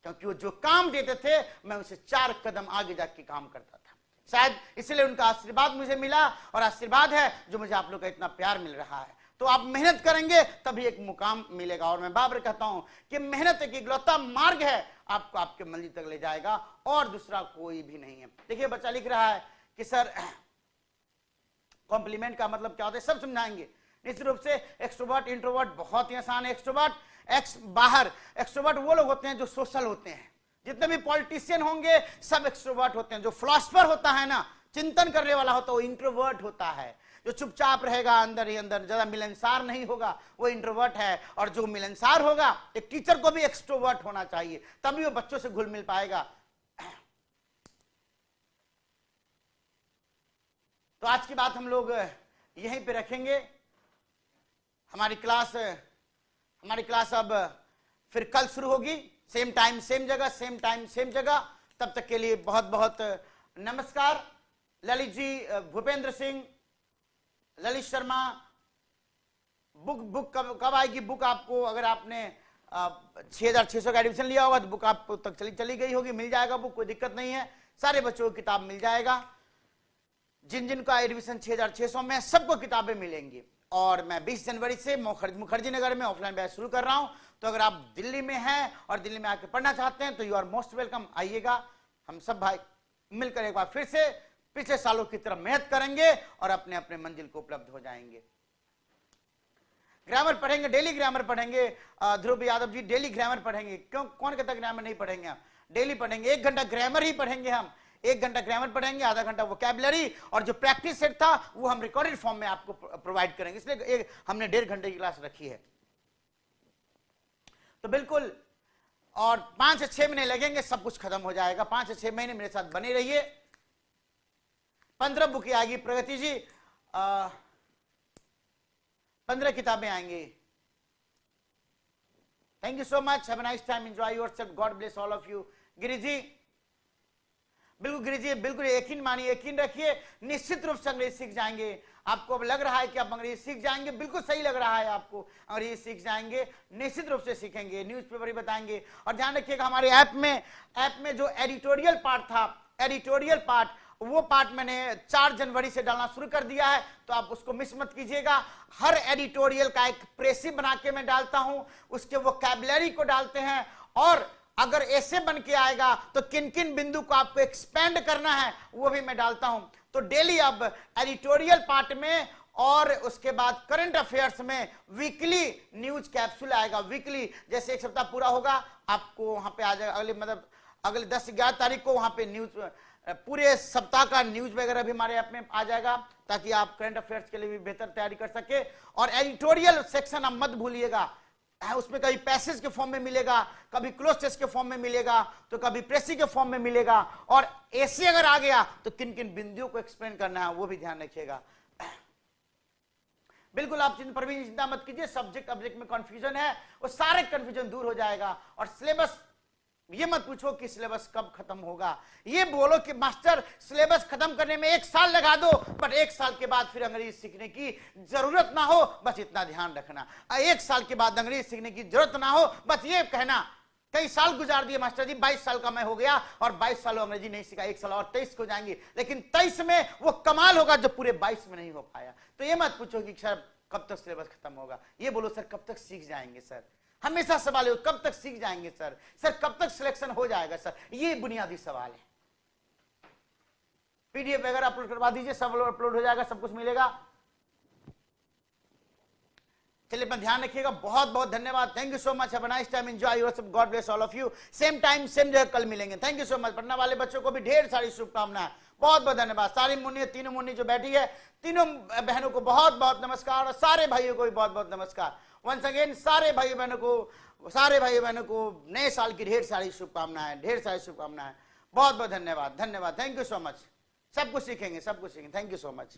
क्योंकि वो जो काम देते थे मैं उसे 4 कदम आगे जाके काम करता था। शायद इसलिए उनका आशीर्वाद मुझे मिला और आशीर्वाद है जो मुझे आप लोग का इतना प्यार मिल रहा है। तो आप मेहनत करेंगे तभी एक मुकाम मिलेगा। और मैं बार-बार कहता हूं कि मेहनत एक इकलौता मार्ग है, आपको आपके मंजिल तक ले जाएगा और दूसरा कोई भी नहीं है। देखिए बच्चा लिख रहा है कि सर कॉम्प्लीमेंट का मतलब क्या होता है, सब समझाएंगे निश्चित रूप से। एक्सट्रोवर्ट, इंट्रोवर्ट बहुत ही आसान है। एक्सट्रोवर्ट, एक्स बाहर, एक्सट्रोवर्ट वो लोग होते हैं जो सोशल होते हैं। जितने भी पॉलिटिशियन होंगे सब एक्सट्रोवर्ट होते हैं। जो फिलोसोफर होता है ना, चिंतन करने वाला होता है, वो इंट्रोवर्ट होता है। जो चुपचाप रहेगा अंदर ही अंदर, ज्यादा मिलनसार नहीं होगा, वो इंट्रोवर्ट है। और जो मिलनसार होगा, एक टीचर को भी एक्सट्रोवर्ट होना चाहिए, तभी वो बच्चों से घुल मिल पाएगा। तो आज की बात हम लोग यहीं पे रखेंगे। हमारी क्लास अब फिर कल शुरू होगी, सेम टाइम सेम जगह, सेम टाइम सेम जगह। तब तक के लिए बहुत बहुत नमस्कार। ललित जी, भूपेंद्र सिंह, ललित शर्मा, बुक कब आएगी? बुक आपको, अगर आपने 6600 का एडमिशन लिया होगा तो बुक आप तक चली गई होगी, मिल जाएगा बुक, कोई दिक्कत नहीं है। सारे बच्चों को किताब मिल जाएगा। जिन का एडमिशन 6600 में, सबको किताबें मिलेंगी। और मैं 20 जनवरी से मुखर्जी नगर में ऑफलाइन बैच शुरू कर रहा हूं। तो अगर आप दिल्ली में हैं और दिल्ली में आके पढ़ना चाहते हैं तो यू आर मोस्ट वेलकम, आइएगा। हम सब भाई मिलकर एक बार फिर से पिछले सालों की तरह मेहनत करेंगे और अपने अपने मंजिल को उपलब्ध हो जाएंगे। ग्रामर पढ़ेंगे, डेली ग्रामर पढ़ेंगे। ध्रुव यादव जी डेली ग्रामर पढ़ेंगे। क्यों? कौन कहता ग्रामर नहीं पढ़ेंगे? हम डेली पढ़ेंगे। 1 घंटा ग्रामर ही पढ़ेंगे हम। 1 घंटा ग्रामर पढ़ेंगे, आधा घंटा वोकैबुलरी, और जो प्रैक्टिस सेट था वो हम रिकॉर्डेड फॉर्म में आपको प्रोवाइड करेंगे। इसलिए हमने 1.5 घंटे की क्लास रखी है। तो बिल्कुल, और 5 से 6 महीने लगेंगे, सब कुछ खत्म हो जाएगा। 5 से 6 महीने मेरे साथ बने रहिए। 15 बुक आएगी प्रगति जी, 15 किताबें आएंगी। Thank you so much, have a nice time, enjoy yourself, God bless all of you. Giri ji, बिल्कुल गिरी जी, बिल्कुल यकीन मानिए, यकीन रखिए, निश्चित रूप से अंग्रेजी सीख जाएंगे। आपको अब लग रहा है कि आप अंग्रेजी सीख जाएंगे, बिल्कुल सही लग रहा है आपको, अंग्रेजी सीख जाएंगे, निश्चित रूप से सीखेंगे। न्यूज़पेपर ही बताएंगे। और ध्यान रखिएगा, हमारे ऐप में जो एडिटोरियल पार्ट था, एडिटोरियल पार्ट, वो पार्ट मैंने 4 जनवरी से डालना शुरू कर दिया है। तो आप उसको मिस मत कीजिएगा। हर एडिटोरियल का एक प्रेसी बना के मैं डालता हूं, उसके वोकैबुलरी को डालते हैं। और अगर ऐसे बन के आएगा तो किन किन बिंदु को आपको एक्सपेंड करना है वो भी मैं डालता हूं। तो डेली अब एडिटोरियल पार्ट में और उसके बाद करंट अफेयर्स में वीकली न्यूज कैप्सूल आएगा। वीकली, जैसे 1 सप्ताह पूरा होगा आपको वहां पे आ जाएगा। अगले 10-11 तारीख को वहां पे न्यूज, पूरे सप्ताह का न्यूज वगैरह भी हमारे ऐप में आ जाएगा, ताकि आप करंट अफेयर्स के लिए भी बेहतर तैयारी कर सके। और एडिटोरियल सेक्शन आप मत भूलिएगा, उसमें कभी पैसेज के फॉर्म में मिलेगा, कभी क्लोज टेस्ट के फॉर्म में मिलेगा, तो कभी प्रेसी के फॉर्म में मिलेगा, और ऐसे अगर आ गया तो किन किन बिंदुओं को एक्सप्लेन करना है वो भी ध्यान रखिएगा। बिल्कुल आप चिंता मत कीजिए, सब्जेक्ट ऑब्जेक्ट में कंफ्यूजन है वो सारे कंफ्यूजन दूर हो जाएगा। और सिलेबस ये मत पूछो कि सिलेबस कब खत्म होगा, ये बोलो कि मास्टर सिलेबस खत्म करने में 1 साल लगा दो, पर 1 साल के बाद फिर अंग्रेजी सीखने की जरूरत ना हो, बस इतना ध्यान रखना। 1 साल के बाद अंग्रेजी सीखने की जरूरत ना हो, बस ये कहना कई साल गुजार दिए मास्टर जी, 22 साल का मैं हो गया और 22 साल अंग्रेजी नहीं सीखा, 1 साल और 23 को जाएंगे, लेकिन 23 में वो कमाल होगा जो पूरे 22 में नहीं हो पाया। तो ये मत पूछो कि सर कब तक सिलेबस खत्म होगा, ये बोलो सर कब तक सीख जाएंगे सर। हमेशा सवाल है कब तक सीख जाएंगे सर, सर कब तक सिलेक्शन हो जाएगा सर, ये बुनियादी सवाल है। पीडीएफ वगैरह अपलोड करवा दीजिए, सब अपलोड हो जाएगा, सब कुछ मिलेगा। चलिए अपना ध्यान रखिएगा, बहुत बहुत धन्यवाद, thank you so much, have a nice time, enjoy yourself, God bless all of you. Same time same जगह कल मिलेंगे, थैंक यू सो मच। पढ़ने वाले बच्चों को भी ढेर सारी शुभकामनाएं, बहुत बहुत धन्यवाद। सारी मुन्नी, तीनों मुन्नी जो बैठी है, तीनों बहनों को बहुत बहुत नमस्कार, और सारे भाइयों को भी बहुत बहुत नमस्कार। वंस अगेन सारे भाई बहनों को नए साल की ढेर सारी शुभकामनाएं, ढेर सारी शुभकामनाएं, बहुत बहुत धन्यवाद, धन्यवाद, थैंक यू सो मच। सब कुछ सीखेंगे, सब कुछ सीखेंगे, थैंक यू सो मच।